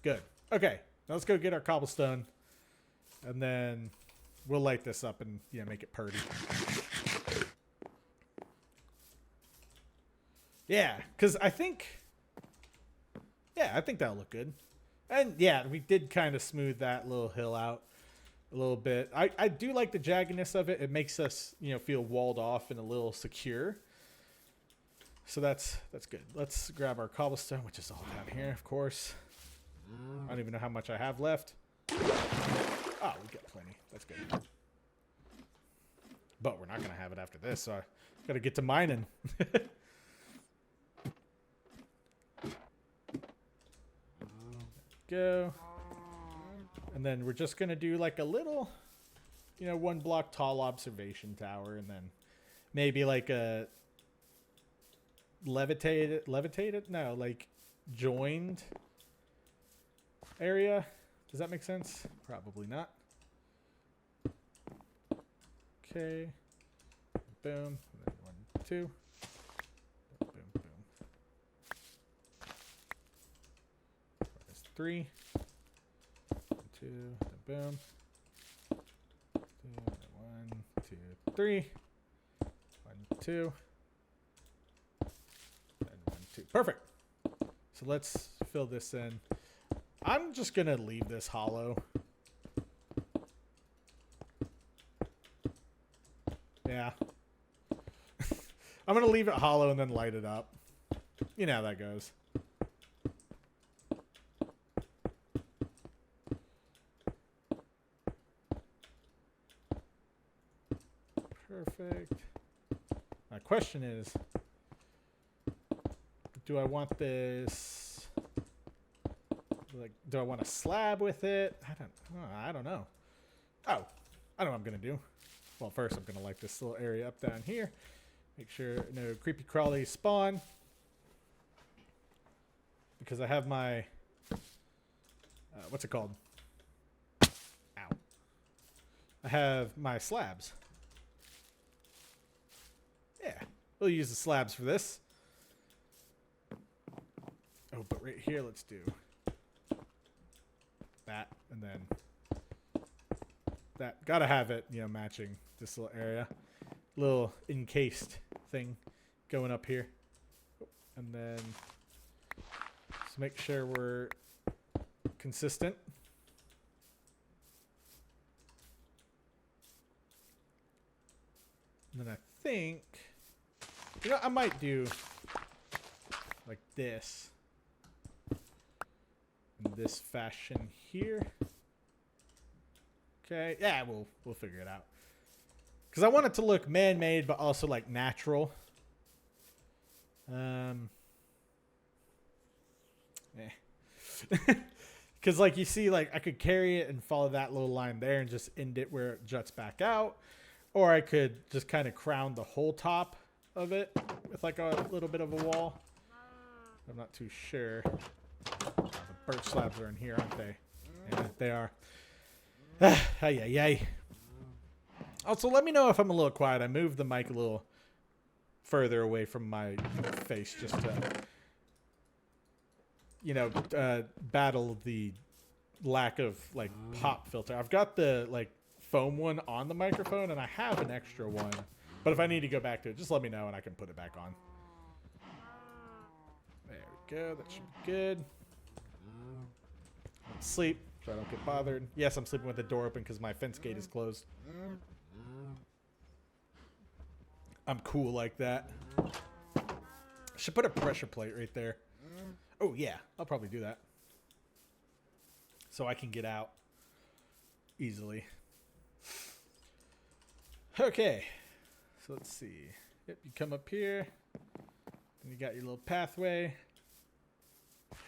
Good. Okay. Now let's go get our cobblestone. And then we'll light this up and, yeah, make it purty. Yeah, because I think that'll look good. And, yeah, we did kind of smooth that little hill out a little bit. I do like the jaggedness of it. It makes us, you know, feel walled off and a little secure. So that's good. Let's grab our cobblestone, which is all down here, of course. I don't even know how much I have left. Oh, we got plenty. That's good. But we're not going to have it after this, so I got to get to mining. Go. And then we're just going to do like a little you know, 1 block tall observation tower, and then maybe like a levitated? No, like joined area. Does that make sense? Probably not. Okay. Boom. And then 1, 2. Boom, boom. There's 3. 1, 2. Then boom. 2. 1, 2, 3. 1, 2. And 1, 2. Perfect. So let's fill this in. I'm just gonna leave this hollow. Yeah. I'm going to leave it hollow and then light it up. You know how that goes. Perfect. My question is, do I want this, like, do I want a slab with it? I don't know. Oh, I know what I'm going to do. Well, first I'm going to light this little area up down here. Make sure no creepy crawlies spawn. Because I have my... what's it called? Ow. I have my slabs. Yeah. We'll use the slabs for this. Oh, but right here, let's do that. And then that. Gotta have it, you know, matching this little area. Little encased thing going up here. And then just make sure we're consistent. And then I think, you know, I might do like this in this fashion here. Okay, yeah, we'll figure it out. Because I want it to look man-made, but also like natural. Because like you see, like I could carry it and follow that little line there and just end it where it juts back out. Or I could just kind of crown the whole top of it with like a little bit of a wall. I'm not too sure. Oh, the birch slabs are in here, aren't they? Yeah, they are. Ay. Also, let me know if I'm a little quiet. I moved the mic a little further away from my face just to, you know, battle the lack of like pop filter. I've got the like foam one on the microphone, and I have an extra one. But if I need to go back to it, just let me know and I can put it back on. There we go. That should be good. Let's sleep so I don't get bothered. Yes, I'm sleeping with the door open because my fence gate is closed. I'm cool like that. Should put a pressure plate right there. Oh, yeah. I'll probably do that. So I can get out easily. Okay. So let's see. Yep, you come up here. And you got your little pathway.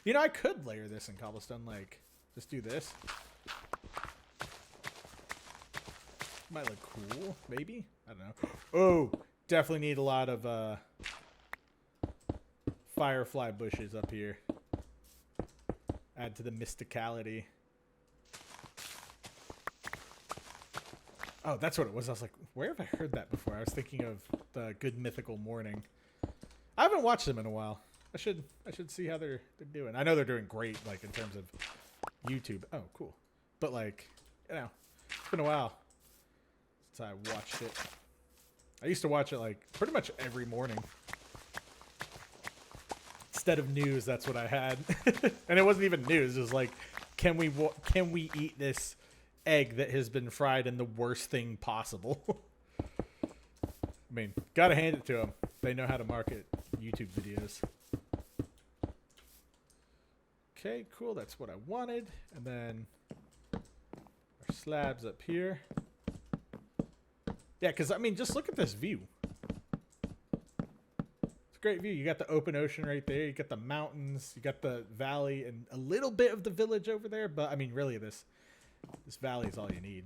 You know, I could layer this in cobblestone. Like, just do this. Might look cool. Maybe. I don't know. Oh, definitely need a lot of firefly bushes up here. Add to the mysticality. Oh, that's what it was. I was like, where have I heard that before? I was thinking of the Good Mythical Morning. I haven't watched them in a while. I should see how they're doing. I know they're doing great, like in terms of YouTube. Oh, cool. But like, you know, it's been a while since I watched it. I used to watch it like pretty much every morning. Instead of news, that's what I had. And it wasn't even news. It was like, can we eat this egg that has been fried in the worst thing possible? I mean, gotta hand it to them. They know how to market YouTube videos. Okay, cool. That's what I wanted. And then our slabs up here. Yeah, because, I mean, just look at this view. It's a great view. You got the open ocean right there. You got the mountains. You got the valley and a little bit of the village over there. But, I mean, really, this valley is all you need.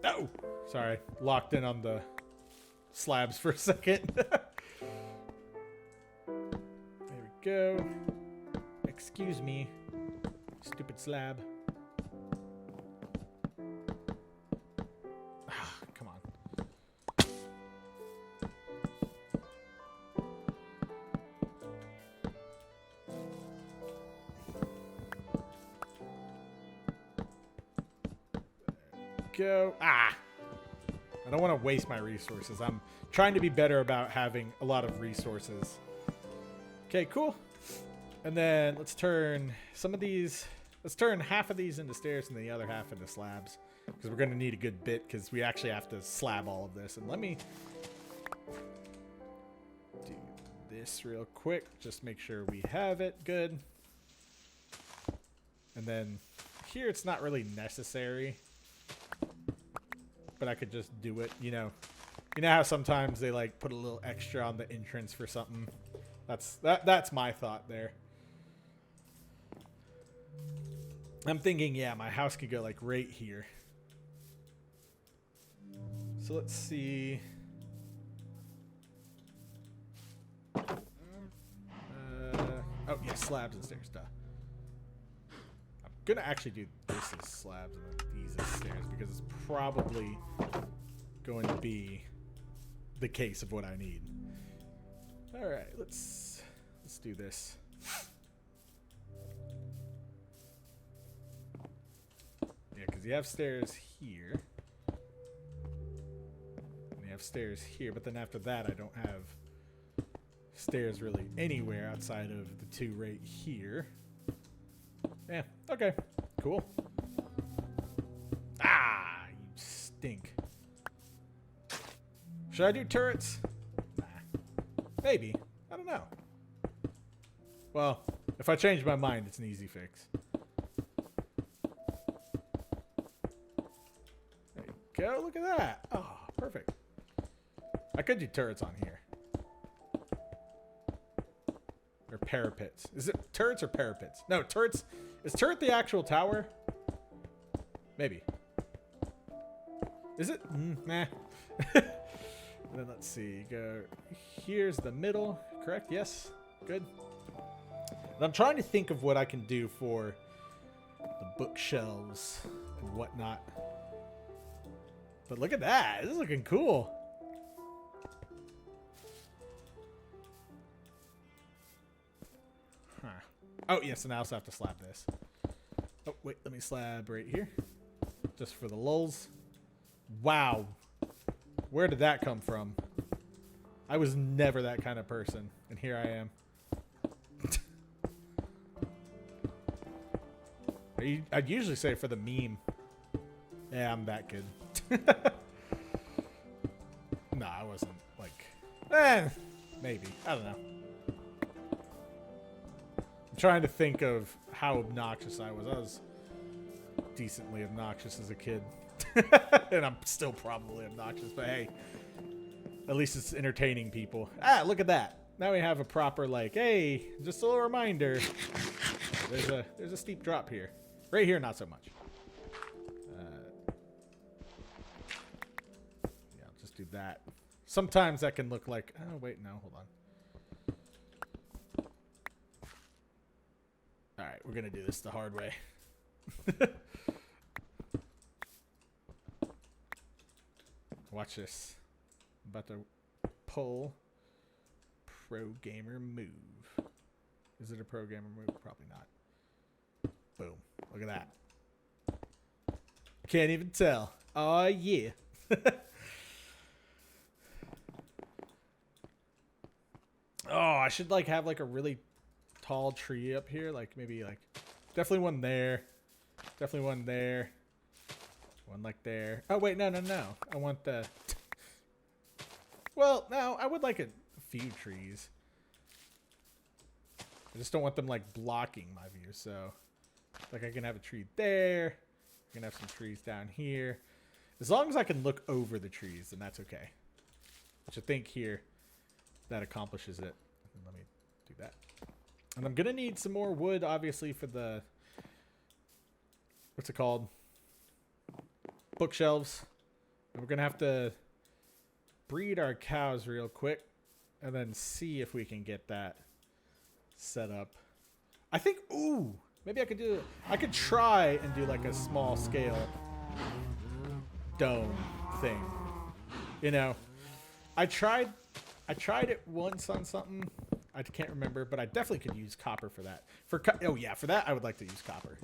Oh, sorry. Locked in on the slabs for a second. There we go. Excuse me, stupid slab. Ah, come on. Go. Ah! I don't want to waste my resources. I'm trying to be better about having a lot of resources. Okay, cool. And then let's turn some of these. Let's turn half of these into stairs and the other half into slabs. Because we're going to need a good bit because we actually have to slab all of this. And let me do this real quick. Just make sure we have it good. And then here it's not really necessary. But I could just do it, you know how sometimes they like put a little extra on the entrance for something. That's my thought there. I'm thinking, yeah, my house could go like right here. So let's see. Oh yeah, slabs and stairs. Duh. I'm gonna actually do this as slabs and then these as stairs because it's probably going to be the case of what I need. All right, let's do this. Yeah, because you have stairs here. And you have stairs here, but then after that I don't have stairs really anywhere outside of the two right here. Yeah, okay, cool. Ah, you stink. Should I do turrets? Nah. Maybe. I don't know. Well, if I change my mind, it's an easy fix. There you go. Look at that. Oh, perfect. I could do turrets on here. Or parapets. Is it turrets or parapets? No, turrets. Is turret the actual tower? Maybe. Is it? Nah. And then let's see. Go. Here's the middle. Correct? Yes. Good. And I'm trying to think of what I can do for the bookshelves and whatnot. But look at that. This is looking cool. Huh. Oh, yes. And I also have to slab this. Oh, wait. Let me slab right here. Just for the lulz. Wow. Where did that come from? I was never that kind of person. And here I am. I'd usually say for the meme. Yeah, I'm that good. No, I wasn't like... maybe. I don't know. I'm trying to think of how obnoxious I was. I was decently obnoxious as a kid. And I'm still probably obnoxious, but hey, at least it's entertaining people. Ah, look at that. Now we have a proper, like, hey, just a little reminder. There's a steep drop here. Right here, not so much. Yeah, I'll just do that. Sometimes that can look like, oh, wait, no, hold on. All right, we're going to do this the hard way. Watch this. I'm about to pull pro gamer move. Is it a pro gamer move? Probably not. Boom. Look at that. Can't even tell. Oh, yeah. Oh, I should like have like a really tall tree up here. Like maybe like definitely one there. Definitely one there. One like there. Oh, wait. No. I want the... Well, no. I would like a few trees. I just don't want them like blocking my view. So like I can have a tree there. I can have some trees down here. As long as I can look over the trees, then that's okay. Which I think here that accomplishes it. Let me do that. And I'm going to need some more wood, obviously, for the... What's it called? Bookshelves. And we're going to have to breed our cows real quick and then see if we can get that set up. I think, ooh, maybe I could try and do like a small scale dome thing. You know, I tried it once on something. I can't remember, but I definitely could use copper for that. For that I would like to use copper.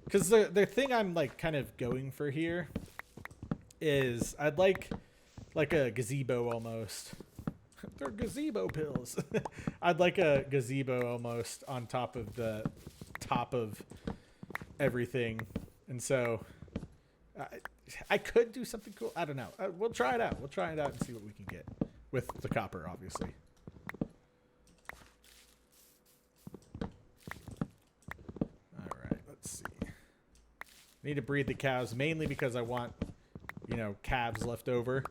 Because the thing I'm like kind of going for here is I'd like a gazebo almost. They're gazebo pills. I'd like a gazebo almost on top of the top of everything. And so I could do something cool. I don't know. We'll try it out. We'll try it out and see what we can get with the copper, obviously. All right, let's see. Need to breed the cows mainly because I want, you know, calves left over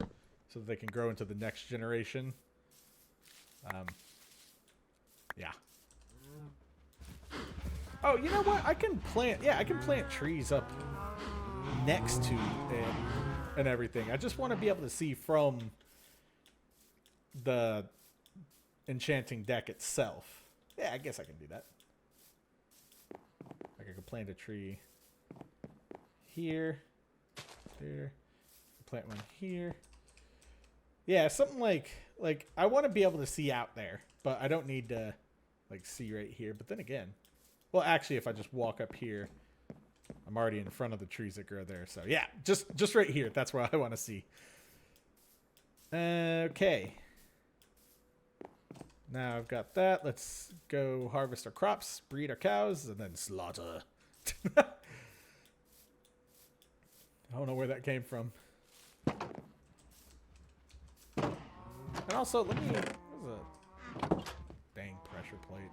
so that they can grow into the next generation. Yeah. Oh, you know what? I can plant trees up next to it and everything. I just want to be able to see from the enchanting deck itself. Yeah, I guess I can do that. Like I could plant a tree here, there, plant one here. Yeah, something like I want to be able to see out there, but I don't need to like see right here. But then again, well, actually, if I just walk up here, I'm already in front of the trees that grow there. So yeah, just right here. That's where I want to see. Okay. Now I've got that. Let's go harvest our crops, breed our cows, and then slaughter. I don't know where that came from. And also, let me... What was a dang pressure plate?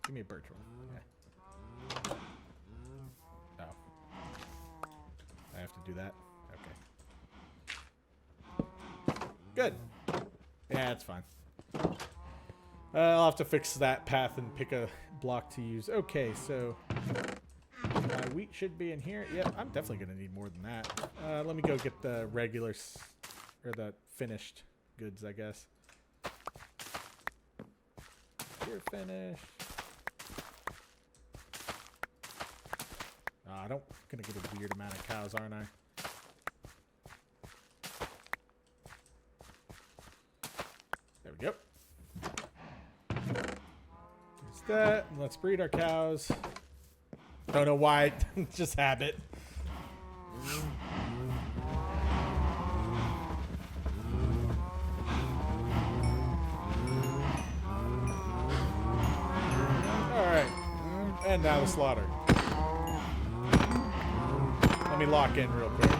Give me a birch roll. Yeah. Oh. I have to do that? Okay. Good. Yeah, that's fine. I'll have to fix that path and pick a block to use. Okay, so... my wheat should be in here. Yeah, I'm definitely going to need more than that. Let me go get the regular... or the finished goods, I guess. You're finished. I'm gonna get a weird amount of cows, aren't I? There we go. There's that. And let's breed our cows. Don't know why. Just habit. And now the slaughter. Let me lock in real quick.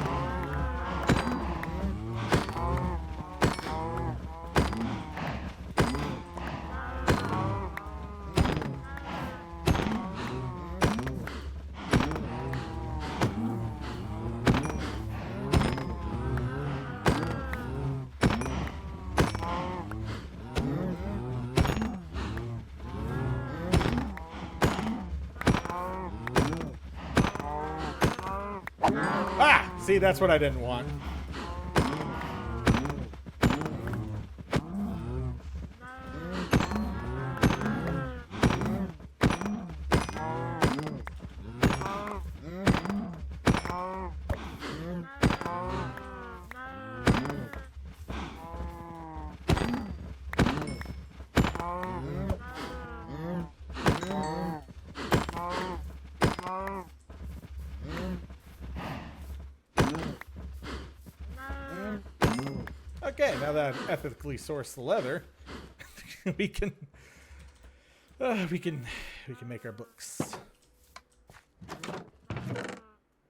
See, that's what I didn't want. Okay, now that I've ethically sourced the leather, we can make our books.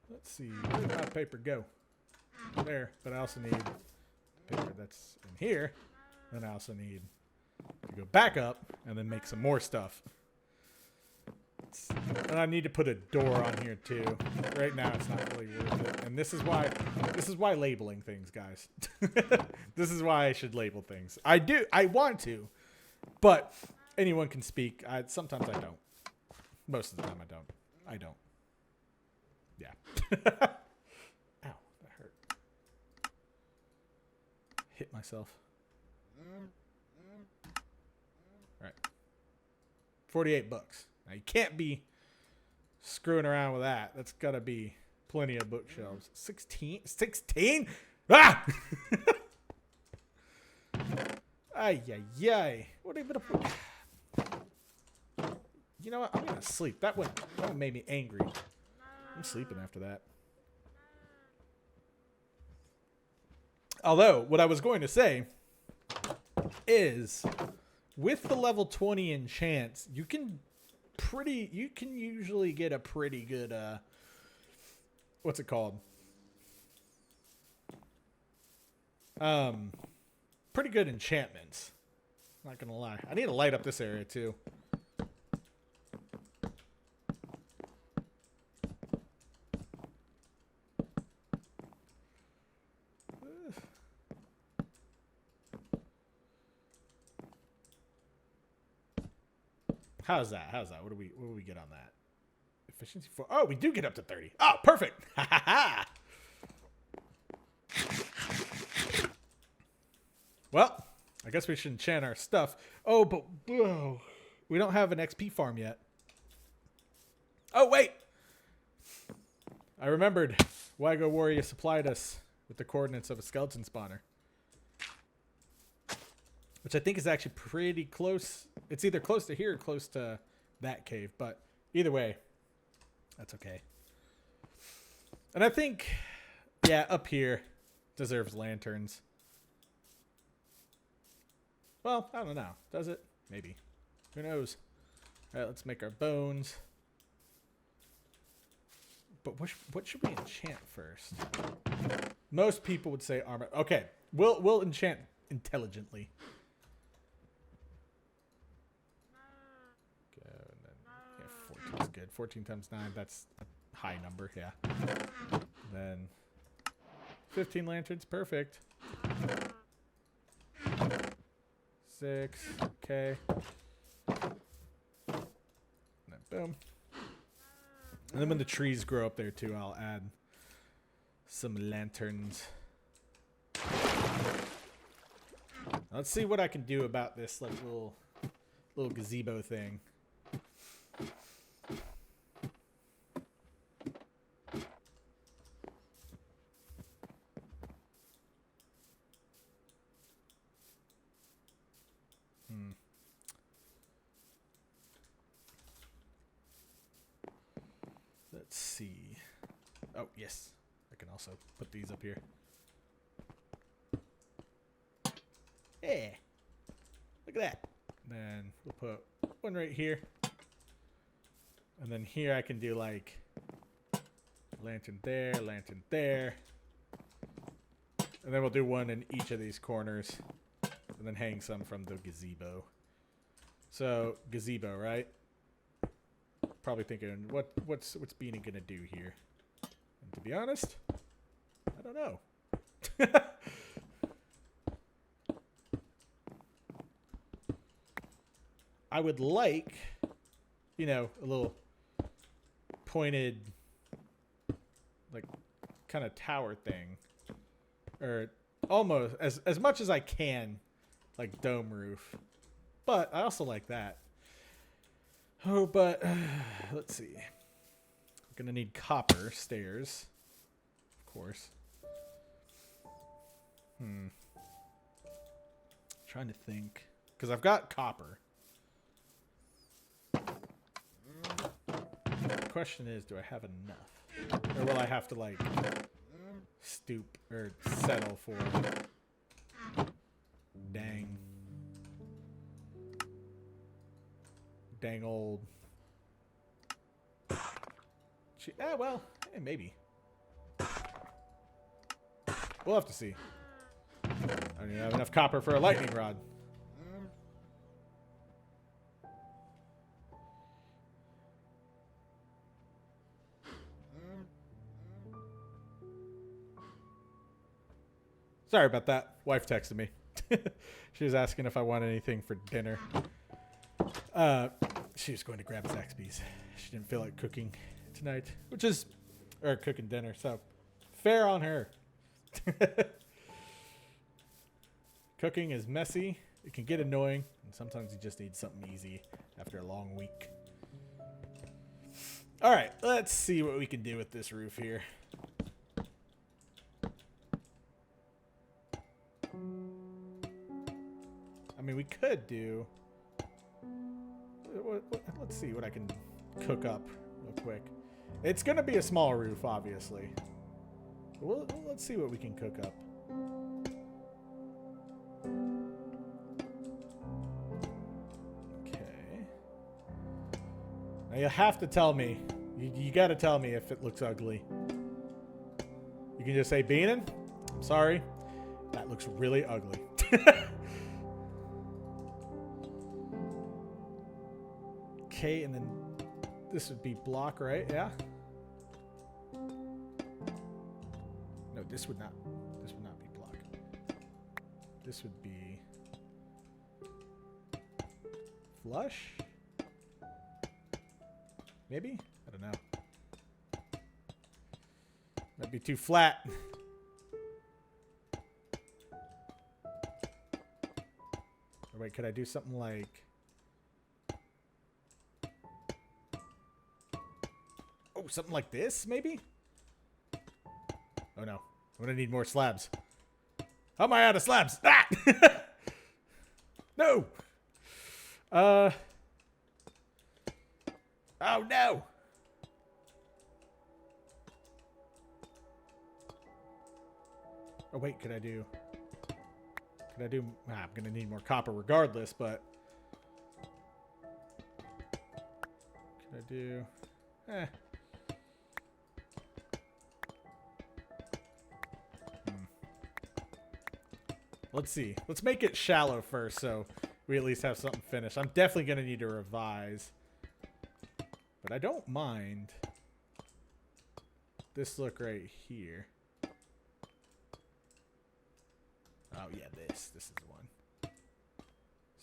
Let's see, where did my paper go? There, but I also need paper that's in here. Then I also need to go back up and then make some more stuff. And I need to put a door on here too. Right now it's not really worth it. And this is why labeling things, guys. This is why I should label things. I want to, but anyone can speak. Sometimes I don't. Most of the time I don't. Yeah. myself. All right. 48 bucks. Now you can't be screwing around with that. That's got to be plenty of bookshelves. 16? 16? Ah! Ay, ay, ay. What even a... You know what? I'm going to sleep. That one made me angry. I'm sleeping after that. Although, what I was going to say is, with the level 20 enchants, you can usually get a pretty good, what's it called? Pretty good enchantments. Not gonna lie. I need to light up this area too. How's that? What do we get on that? Efficiency 4. Oh, we do get up to 30. Oh, perfect. Ha ha ha. Well, I guess we should enchant our stuff. Oh, but whoa, we don't have an XP farm yet. Oh, wait. I remembered. Wago Warrior supplied us with the coordinates of a skeleton spawner. Which I think is actually pretty close. It's either close to here or close to that cave. But either way, that's okay. And I think, yeah, up here deserves lanterns. Well, I don't know. Does it? Maybe. Who knows? All right, let's make our bones. But what should we enchant first? Most people would say armor. Okay, we'll enchant intelligently. Go, and then, yeah, 14 is good. 14 times 9, that's a high number, yeah. Then 15 lanterns, perfect. 6, okay. And then boom. And then when the trees grow up there too, I'll add some lanterns. Let's see what I can do about this like little gazebo thing. Let's see. Oh, yes. I can also put these up here. Yeah. Look at that. Then we'll put one right here. And then here I can do like lantern there, lantern there. And then we'll do one in each of these corners. And then hang some from the gazebo. So, gazebo, right? Probably thinking, what's Beanie gonna do here? And to be honest, I don't know. I would like, you know, a little pointed, like, kind of tower thing, or almost as much as I can, like dome roof. But I also like that. Oh, but let's see. I'm gonna need copper stairs, of course. Trying to think, because I've got copper. The question is, do I have enough, or will I have to like stoop or settle for? Dang old. Well, maybe. We'll have to see. I don't even have enough copper for a lightning rod. Sorry about that. Wife texted me. She was asking if I want anything for dinner. She was going to grab Zaxby's. She didn't feel like cooking tonight, or cooking dinner, so fair on her. Cooking is messy. It can get annoying. And sometimes you just need something easy after a long week. All right, let's see what we can do with this roof here. I mean, we could do... Let's see what I can cook up real quick. It's going to be a small roof, obviously. Well, let's see what we can cook up. Okay. Now you have to tell me. You got to tell me if it looks ugly. You can just say, Beanin, I'm sorry. That looks really ugly. Okay, and then this would be block, right? Yeah. No, this would not be block. This would be flush. Maybe? I don't know. That'd be too flat. Or wait, could I do something like... Oh, something like this, maybe? Oh, no. I'm going to need more slabs. How am I out of slabs? Ah! No! Oh, no! Oh, wait, could I do... I'm going to need more copper regardless, but... Could I do... Let's see. Let's make it shallow first so we at least have something finished. I'm definitely going to need to revise. But I don't mind this look right here. Oh, yeah, this is the one.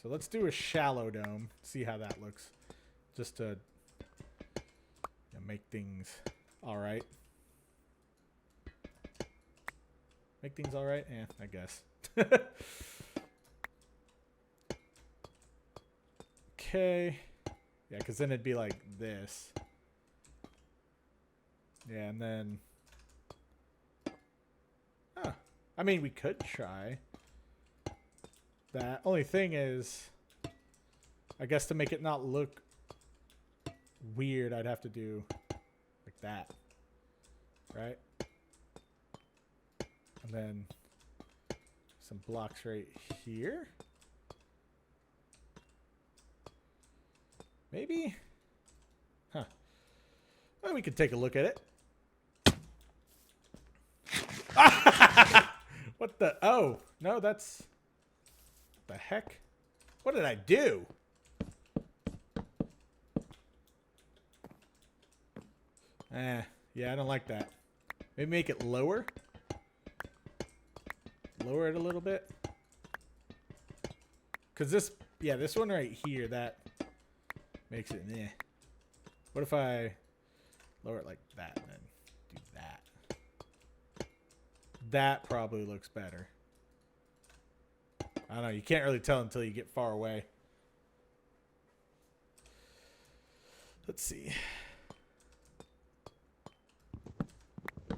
So let's do a shallow dome. See how that looks. Just to make things all right. Make things all right? Yeah, I guess. Okay. Yeah, because then it'd be like this. Yeah, and then... Huh. I mean, we could try that. Only thing is, I guess to make it not look weird, I'd have to do like that. Right? And then some blocks right here. Maybe? Huh. Well, we could take a look at it. What the? Oh, no, that's... What the heck? What did I do? Yeah, I don't like that. Maybe make it lower. Lower it a little bit. Because this, yeah, this one right here, that makes it meh. What if I lower it like that and then do that? That probably looks better. I don't know. You can't really tell until you get far away. Let's see.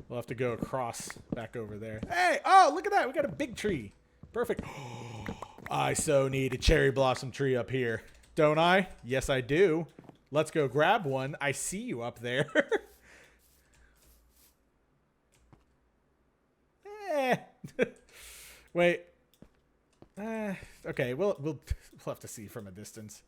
We'll have to go across back over there. Hey! Oh, look at that. We got a big tree. Perfect. I so need a cherry blossom tree up here. Don't I? Yes, I do. Let's go grab one. I see you up there. Wait. Okay, we'll have to see from a distance.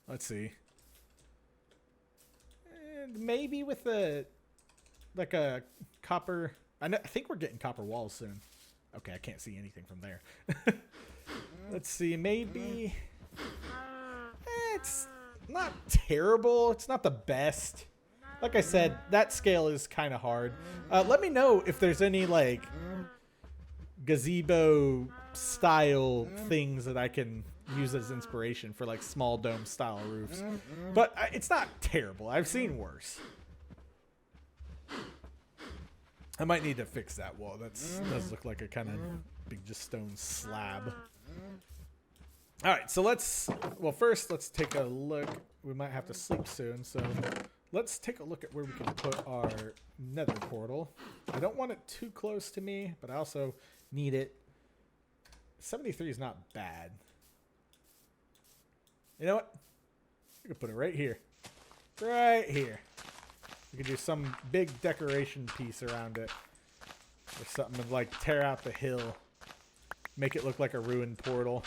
Let's see. And maybe with a like a copper. I think we're getting copper walls soon. Okay, I can't see anything from there. Let's see. Maybe it's not terrible. It's not the best. Like I said, that scale is kind of hard. Let me know if there's any like gazebo style things that I can use as inspiration for like small dome style roofs. But it's not terrible. I've seen worse. I might need to fix that wall. That does look like a kind of big just stone slab. All right, so first let's take a look. We might have to sleep soon, so let's take a look at where we can put our nether portal. I don't want it too close to me, but I also need it. 73 is not bad. You know what? We can put it right here. Right here. We could do some big decoration piece around it. Or something like tear out the hill. Make it look like a ruined portal.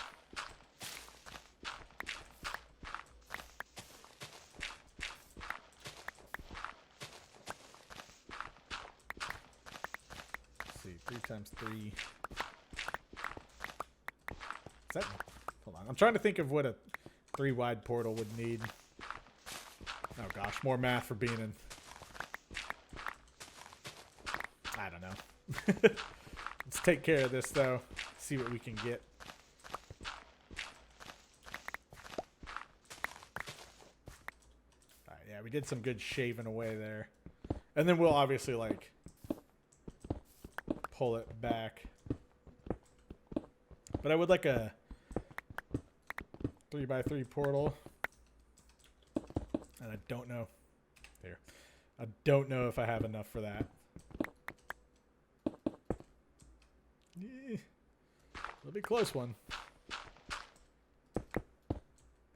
Let's see, 3 times 3. Is that? Hold on. I'm trying to think of what a 3 wide portal would need. Oh gosh, more math for being in. I don't know. Let's take care of this though. See what we can get. Alright, yeah, we did some good shaving away there. And then we'll obviously like pull it back. But I would like a 3x3 portal. And I don't know. There. I don't know if I have enough for that. It'll be a close one.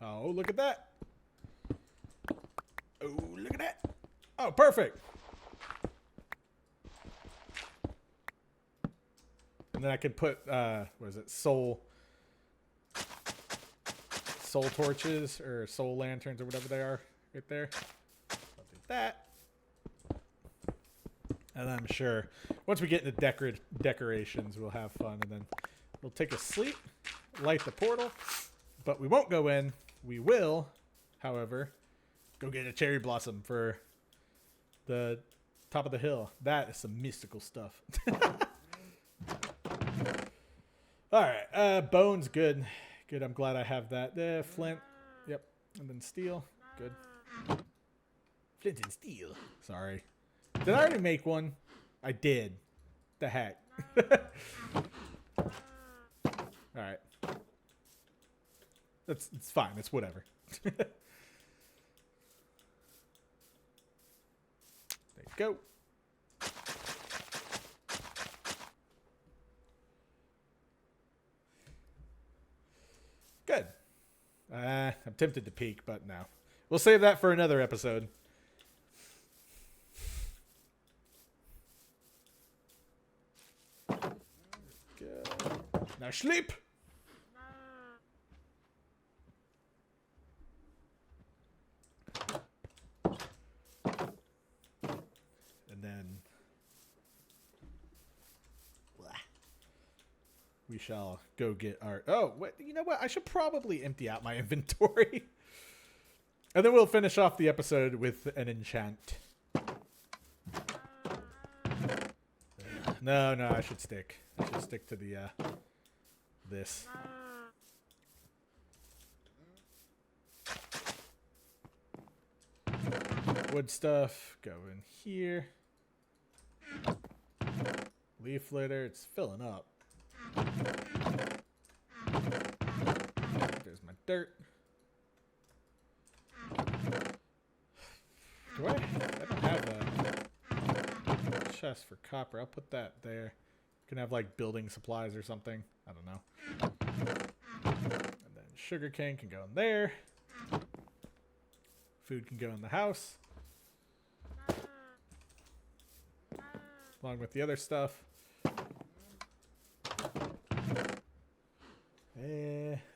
Oh, look at that. Oh, look at that. Oh, perfect. And then I could put, what is it, soul torches or soul lanterns or whatever they are right there. I'll do that. And I'm sure once we get into decorations, we'll have fun. And then we'll take a sleep, light the portal, but we won't go in. We will, however, go get a cherry blossom for the top of the hill. That is some mystical stuff. All right, bones, good. Good, I'm glad I have that. Flint, yep, and then steel, good. Flint and steel. Sorry. Did I already make one? I did. The heck. Alright. It's fine. It's whatever. There you go. Good. I'm tempted to peek, but no. We'll save that for another episode. Now sleep. And then we shall go get our... Oh, wait, you know what? I should probably empty out my inventory. And then we'll finish off the episode with an enchant. No, I should stick. I should stick to the... this. Wood stuff, go in here. Leaf litter, it's filling up. There's my dirt. Do I don't have a chest for copper. I'll put that there. Can have like building supplies or something. I don't know. And then sugarcane can go in there. Food can go in the house. Along with the other stuff.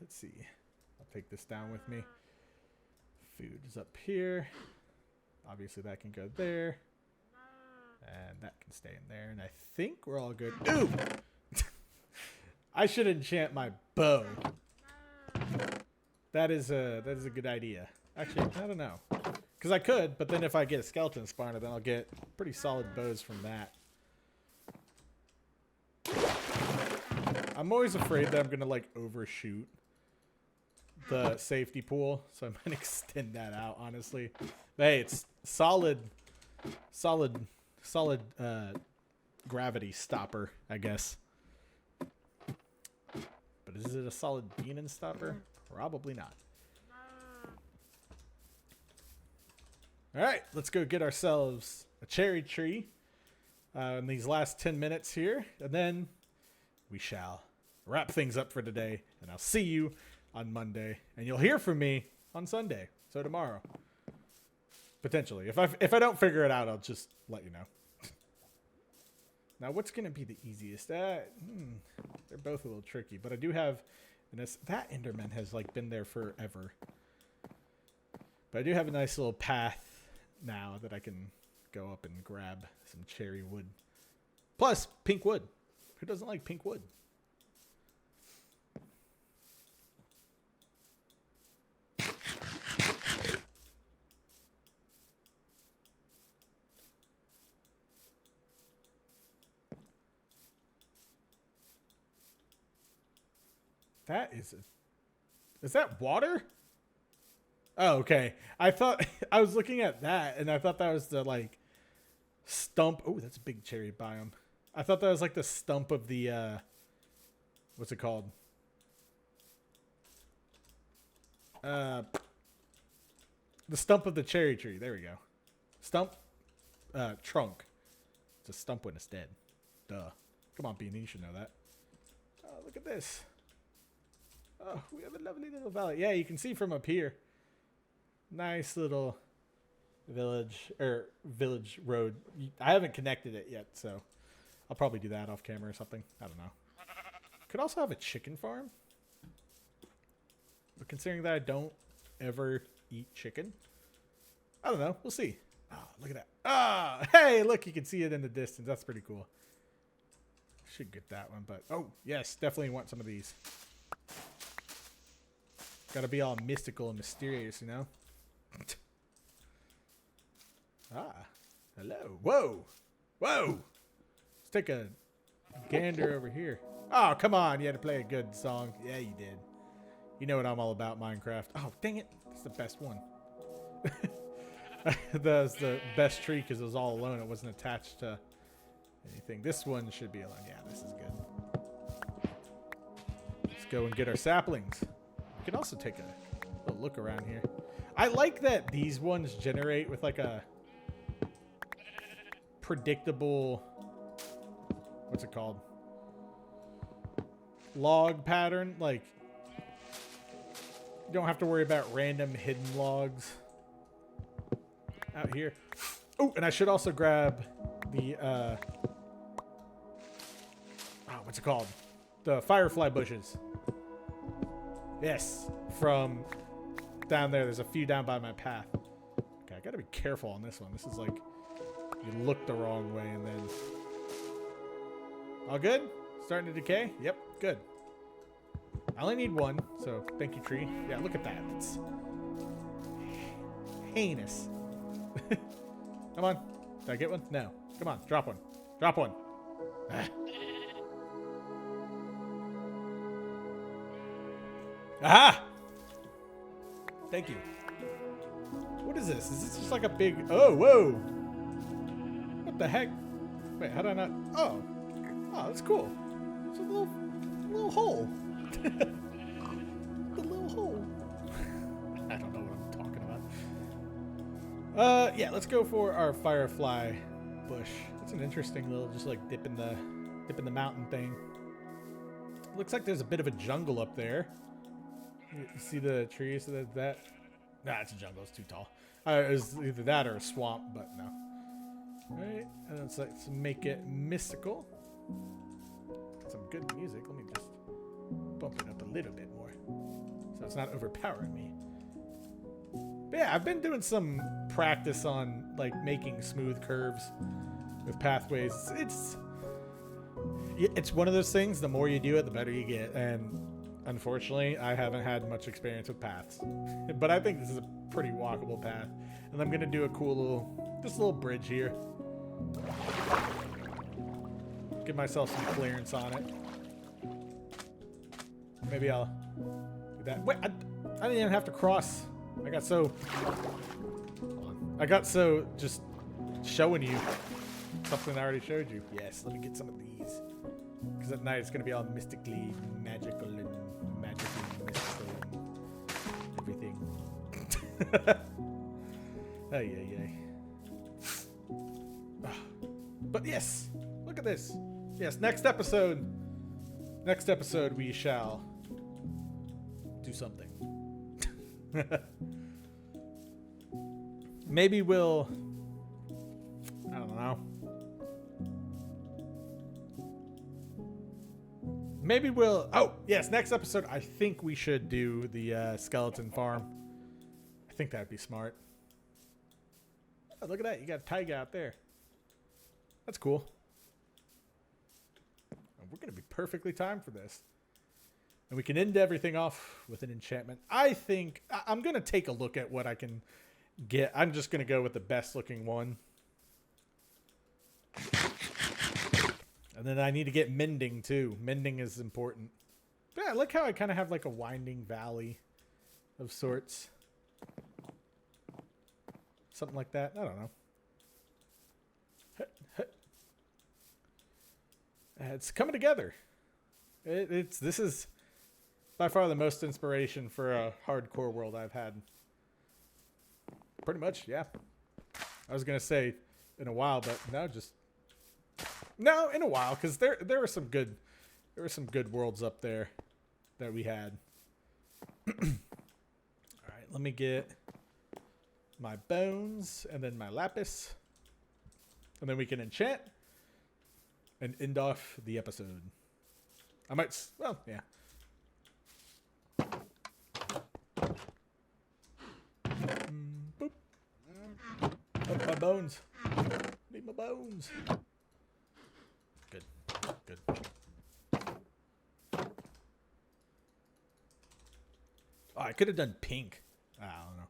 Let's see. I'll take this down with me. Food is up here. Obviously that can go there. And that can stay in there. And I think we're all good. Ooh! I should enchant my bow. That is a good idea. Actually, I don't know. Because I could, but then if I get a skeleton spawner, then I'll get pretty solid bows from that. I'm always afraid that I'm going to like overshoot the safety pool. So I might extend that out, honestly. But hey, it's solid gravity stopper, I guess. But is it a solid demon stopper? Probably not. Alright, let's go get ourselves a cherry tree in these last 10 minutes here. And then we shall wrap things up for today. And I'll see you on Monday. And you'll hear from me on Sunday. So tomorrow. Potentially. If I don't figure it out, I'll just let you know. Now, what's going to be the easiest? They're both a little tricky. But I do have... that Enderman has like been there forever. But I do have a nice little path now that I can go up and grab some cherry wood. Plus, pink wood. Who doesn't like pink wood? That is is that water? Oh, okay. I thought I was looking at that and I thought that was the like stump. Oh, that's a big cherry biome. I thought that was like the stump of the what's it called? The stump of the cherry tree. There we go. Stump trunk. It's a stump when it's dead. Duh. Come on, Beanie, you should know that. Oh, look at this. Oh, we have a lovely little valley. Yeah, you can see from up here. Nice little village road. I haven't connected it yet, so I'll probably do that off camera or something. I don't know. Could also have a chicken farm. But considering that I don't ever eat chicken, I don't know. We'll see. Oh, look at that. Ah, hey, look, you can see it in the distance. That's pretty cool. Should get that one, but oh, yes, definitely want some of these. Gotta be all mystical and mysterious, you know? Ah, hello. Whoa. Whoa. Let's take a gander over here. Oh, come on. You had to play a good song. Yeah, you did. You know what I'm all about, Minecraft. Oh, dang it. That's the best one. That was the best tree because it was all alone. It wasn't attached to anything. This one should be alone. Yeah, this is good. Let's go and get our saplings. We can also take a look around here. I like that these ones generate with like a predictable, what's it called? Log pattern. Like, you don't have to worry about random hidden logs out here. Oh, and I should also grab the, what's it called? The firefly bushes. Yes, from down there. There's a few down by my path. Okay, I gotta be careful on this one. This is like, you look the wrong way and then... All good? Starting to decay? Yep, good. I only need one, so thank you, tree. Yeah, look at that. It's heinous. Come on. Did I get one? No. Come on, drop one. Drop one. Ah. Aha! Thank you. What is this? Is this just like a big... Oh, whoa! What the heck? Wait, how do I not... Oh. Oh, that's cool. It's a little hole. The little hole. I don't know what I'm talking about. Yeah, let's go for our firefly bush. It's an interesting little, just like dip in the mountain thing. Looks like there's a bit of a jungle up there. You see the trees? That? Nah, it's a jungle. It's too tall. It was either that or a swamp, but no. All right, and let's make it mystical. Some good music. Let me just bump it up a little bit more so it's not overpowering me. But yeah, I've been doing some practice on like making smooth curves with pathways. It's one of those things, the more you do it, the better you get. And unfortunately, I haven't had much experience with paths. But I think this is a pretty walkable path. And I'm going to do a cool little bridge here. Give myself some clearance on it. Maybe I'll do that. Wait, I didn't even have to cross. I got so just showing you. Something I already showed you. Yes, let me get some of these. Because at night it's going to be all mystically magical and magically mystical and everything. Ay, ay, ay. But yes, look at this. Yes, next episode we shall do something. Maybe we'll, I don't know. Maybe we'll, oh yes, next episode I think we should do the skeleton farm. I think that'd be smart. Oh, look at that, you got a taiga out there. That's cool. And we're going to be perfectly timed for this. And we can end everything off with an enchantment. I think I'm going to take a look at what I can get. I'm just going to go with the best looking one. And then I need to get mending too. Mending is important. But yeah, I like how I kind of have like a winding valley of sorts. Something like that. I don't know. It's coming together. This is by far the most inspiration for a hardcore world I've had. Pretty much, yeah. I was gonna say in a while, but no, in a while, because there were some good worlds up there that we had. All right, let me get my bones and then my lapis, and then we can enchant and end off the episode. I might, well, yeah. Boop. Oh, my bones. Need my bones. Good. Good. Oh, I could have done pink. I don't know.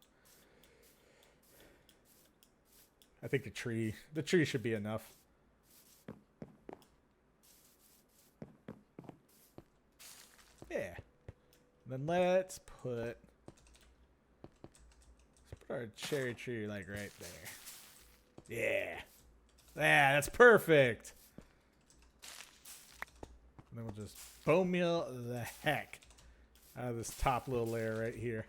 I think the tree should be enough. Yeah. And then let's put our cherry tree like right there. Yeah. Yeah, that's perfect. And then we'll just bone meal the heck out of this top little layer right here.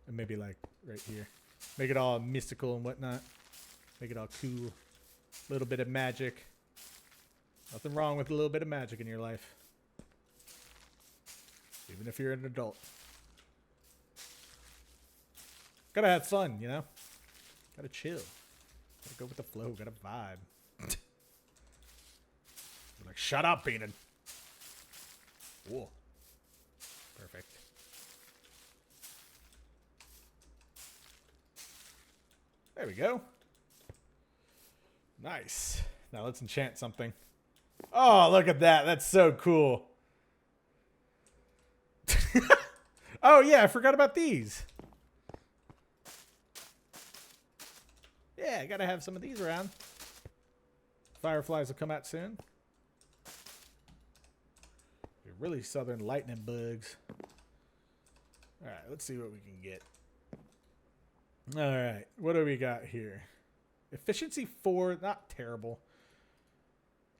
And maybe like right here. Make it all mystical and whatnot. Make it all cool. A little bit of magic. Nothing wrong with a little bit of magic in your life. Even if you're an adult. Gotta have fun, you know? Gotta chill. Gotta go with the flow. Gotta vibe. Like, shut up, Beanin. Whoa. Perfect. There we go. Nice. Now let's enchant something. Oh, look at that. That's so cool. Oh, yeah. I forgot about these. Yeah, I gotta have some of these around. Fireflies will come out soon. They're really southern lightning bugs. Alright, let's see what we can get. Alright, what do we got here? Efficiency 4, not terrible.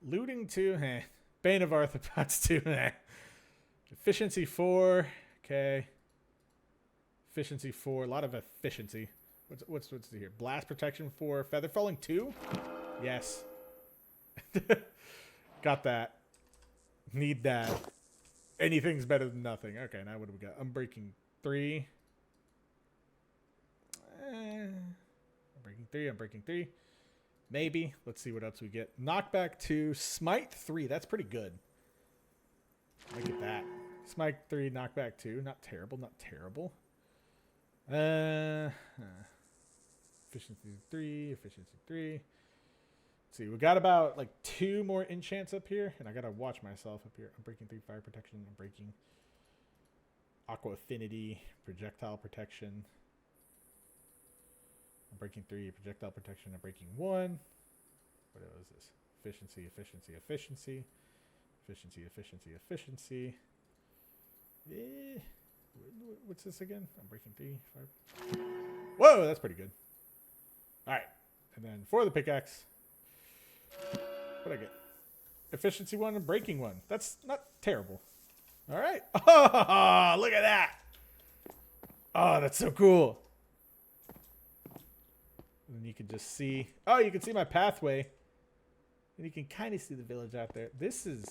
Looting 2, eh. Bane of Arthropods 2, eh. Efficiency 4, okay. Efficiency 4, a lot of efficiency. What's here? Blast protection 4, feather falling 2? Yes. Got that. Need that. Anything's better than nothing. Okay, now what do we got? Unbreaking 3. Unbreaking 3. Maybe. Let's see what else we get. Knockback 2. Smite 3. That's pretty good. Look at that. Smite 3, knockback 2. Not terrible, not terrible. Efficiency 3, efficiency 3. Let's see, we got about like 2 more enchants up here, and I gotta watch myself up here. I'm breaking 3, fire protection. I'm breaking aqua affinity, projectile protection. I'm breaking 3, projectile protection. I'm breaking 1. What is this? Efficiency, efficiency, efficiency, efficiency, efficiency, efficiency. What's this again? I'm breaking 3, 5. Whoa, that's pretty good. All right, and then for the pickaxe, What I get? Efficiency 1 and breaking 1. That's not terrible. All right. Oh, look at that. Oh, that's so cool. And you can just see. Oh, you can see my pathway. And you can kind of see the village out there. This is,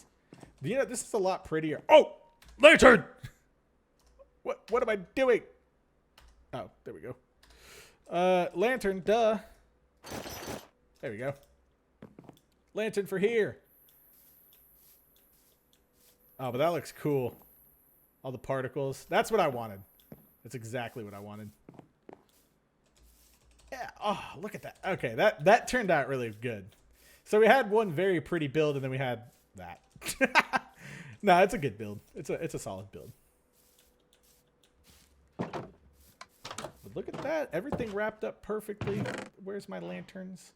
this is a lot prettier. Oh, lantern. What am I doing? Oh, there we go. Lantern, duh. There we go. Lantern for here. Oh, but that looks cool. All the particles. That's what I wanted. That's exactly what I wanted. Yeah. Oh, look at that. Okay, that turned out really good. So we had one very pretty build, and then we had that. No, it's a good build. It's a solid build. But look at that. Everything wrapped up perfectly. Where's my lanterns?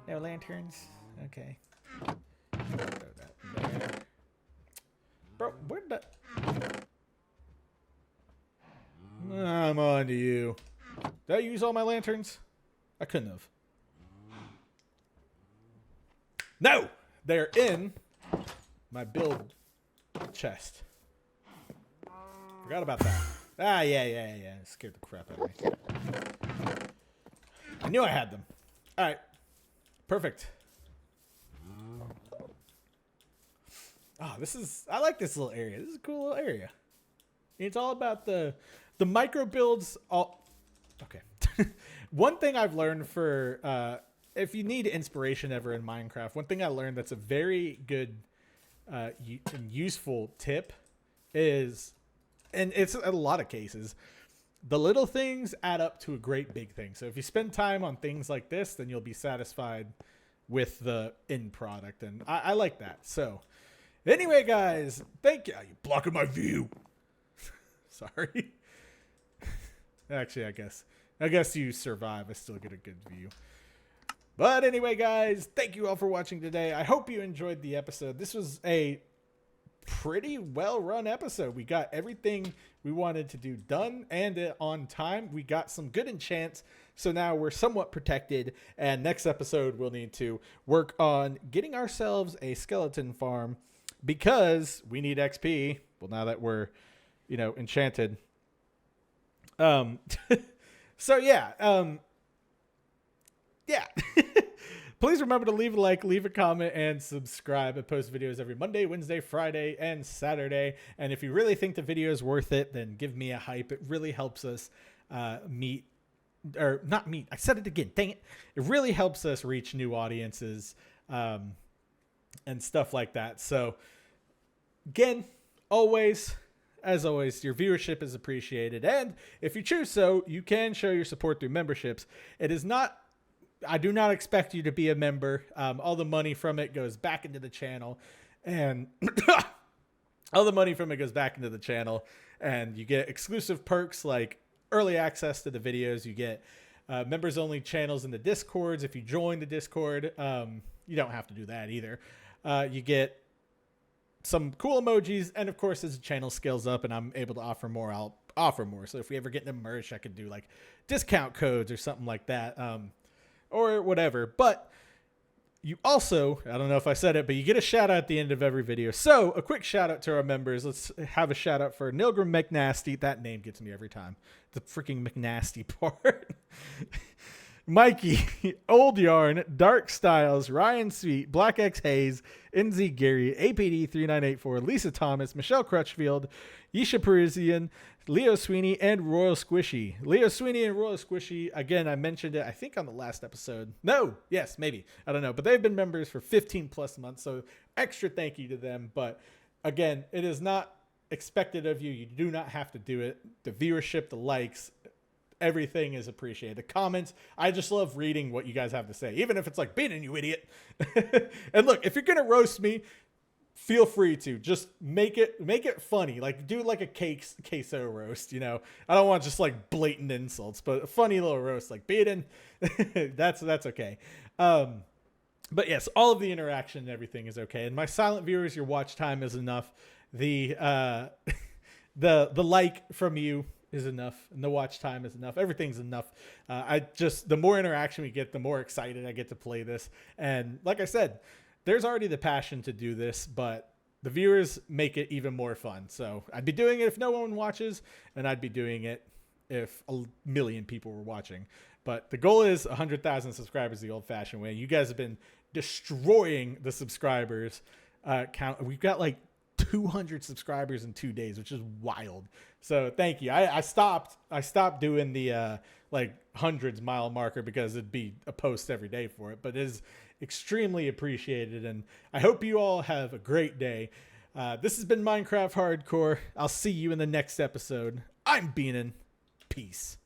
No lanterns. Okay. Throw that there. Bro, where'd that... I'm on to you. Did I use all my lanterns? I couldn't have. No! They're in my build chest. Forgot about that. Ah, yeah. Scared the crap out of me. I knew I had them. All right. Perfect. Oh, I like this little area. This is a cool little area. It's all about the micro builds. Okay. One thing I've learned for, if you need inspiration ever in Minecraft, one thing I learned that's a very good and useful tip is, and it's a lot of cases, the little things add up to a great big thing. So if you spend time on things like this, then you'll be satisfied with the end product. And I like that. So anyway, guys, thank you. You're blocking my view. Sorry. Actually, I guess you survive. I still get a good view. But anyway, guys, thank you all for watching today. I hope you enjoyed the episode. This was a pretty well-run episode. We got everything we wanted to do done and on time. We got some good enchants, so now we're somewhat protected. And next episode, we'll need to work on getting ourselves a skeleton farm because we need XP. Well, now that we're, enchanted. So yeah. Yeah. Please remember to leave a like, leave a comment, and subscribe. I post videos every Monday, Wednesday, Friday, and Saturday. And if you really think the video is worth it, then give me a hype. It really helps us not meet. I said it again. Dang it. It really helps us reach new audiences and stuff like that. So again, as always, your viewership is appreciated. And if you choose so, you can show your support through memberships. I do not expect you to be a member. All the money from it goes back into the channel, and you get exclusive perks like early access to the videos. You get members only channels in the Discords. If you join the Discord, you don't have to do that either. You get some cool emojis, and of course, as the channel scales up and I'm able to offer more, I'll offer more. So if we ever get into merch, I could do like discount codes or something like that. Or whatever. But you also, I don't know if I said it, but you get a shout out at the end of every video. So a quick shout out to our members. Let's have a shout out for Nilgram McNasty. That name gets me every time. The freaking McNasty part. Mikey, Old Yarn, Dark Styles, Ryan Sweet, Black X Hayes, NZ Gary, APD 3984, Lisa Thomas, Michelle Crutchfield, Yisha Parisian, Leo Sweeney, and Royal Squishy. Leo Sweeney and Royal Squishy, again, I mentioned it, I think, on the last episode. No, yes, maybe. I don't know. But they've been members for 15 plus months, so extra thank you to them. But again, it is not expected of you. You do not have to do it. The viewership, the likes, everything is appreciated. The comments, I just love reading what you guys have to say, even if it's like, Beanin', you idiot. And look, if you're going to roast me, feel free to just make it funny. Like do like a queso roast, I don't want just like blatant insults, but a funny little roast like Beanin'. that's okay. But yes, all of the interaction and everything is okay. And my silent viewers, your watch time is enough. The like from you is enough, and the watch time is enough. Everything's enough. The more interaction we get, the more excited I get to play this. And like I said, there's already the passion to do this, but the viewers make it even more fun. So I'd be doing it if no one watches, and I'd be doing it if a million people were watching. But the goal is 100,000 subscribers the old-fashioned way. You guys have been destroying the subscribers count. We've got like 200 subscribers in 2 days, which is wild. So thank you. I stopped doing the like hundreds mile marker because it'd be a post every day for it, but it is extremely appreciated, and I hope you all have a great day. This has been Minecraft Hardcore. I'll see you in the next episode. I'm Beanin. Peace.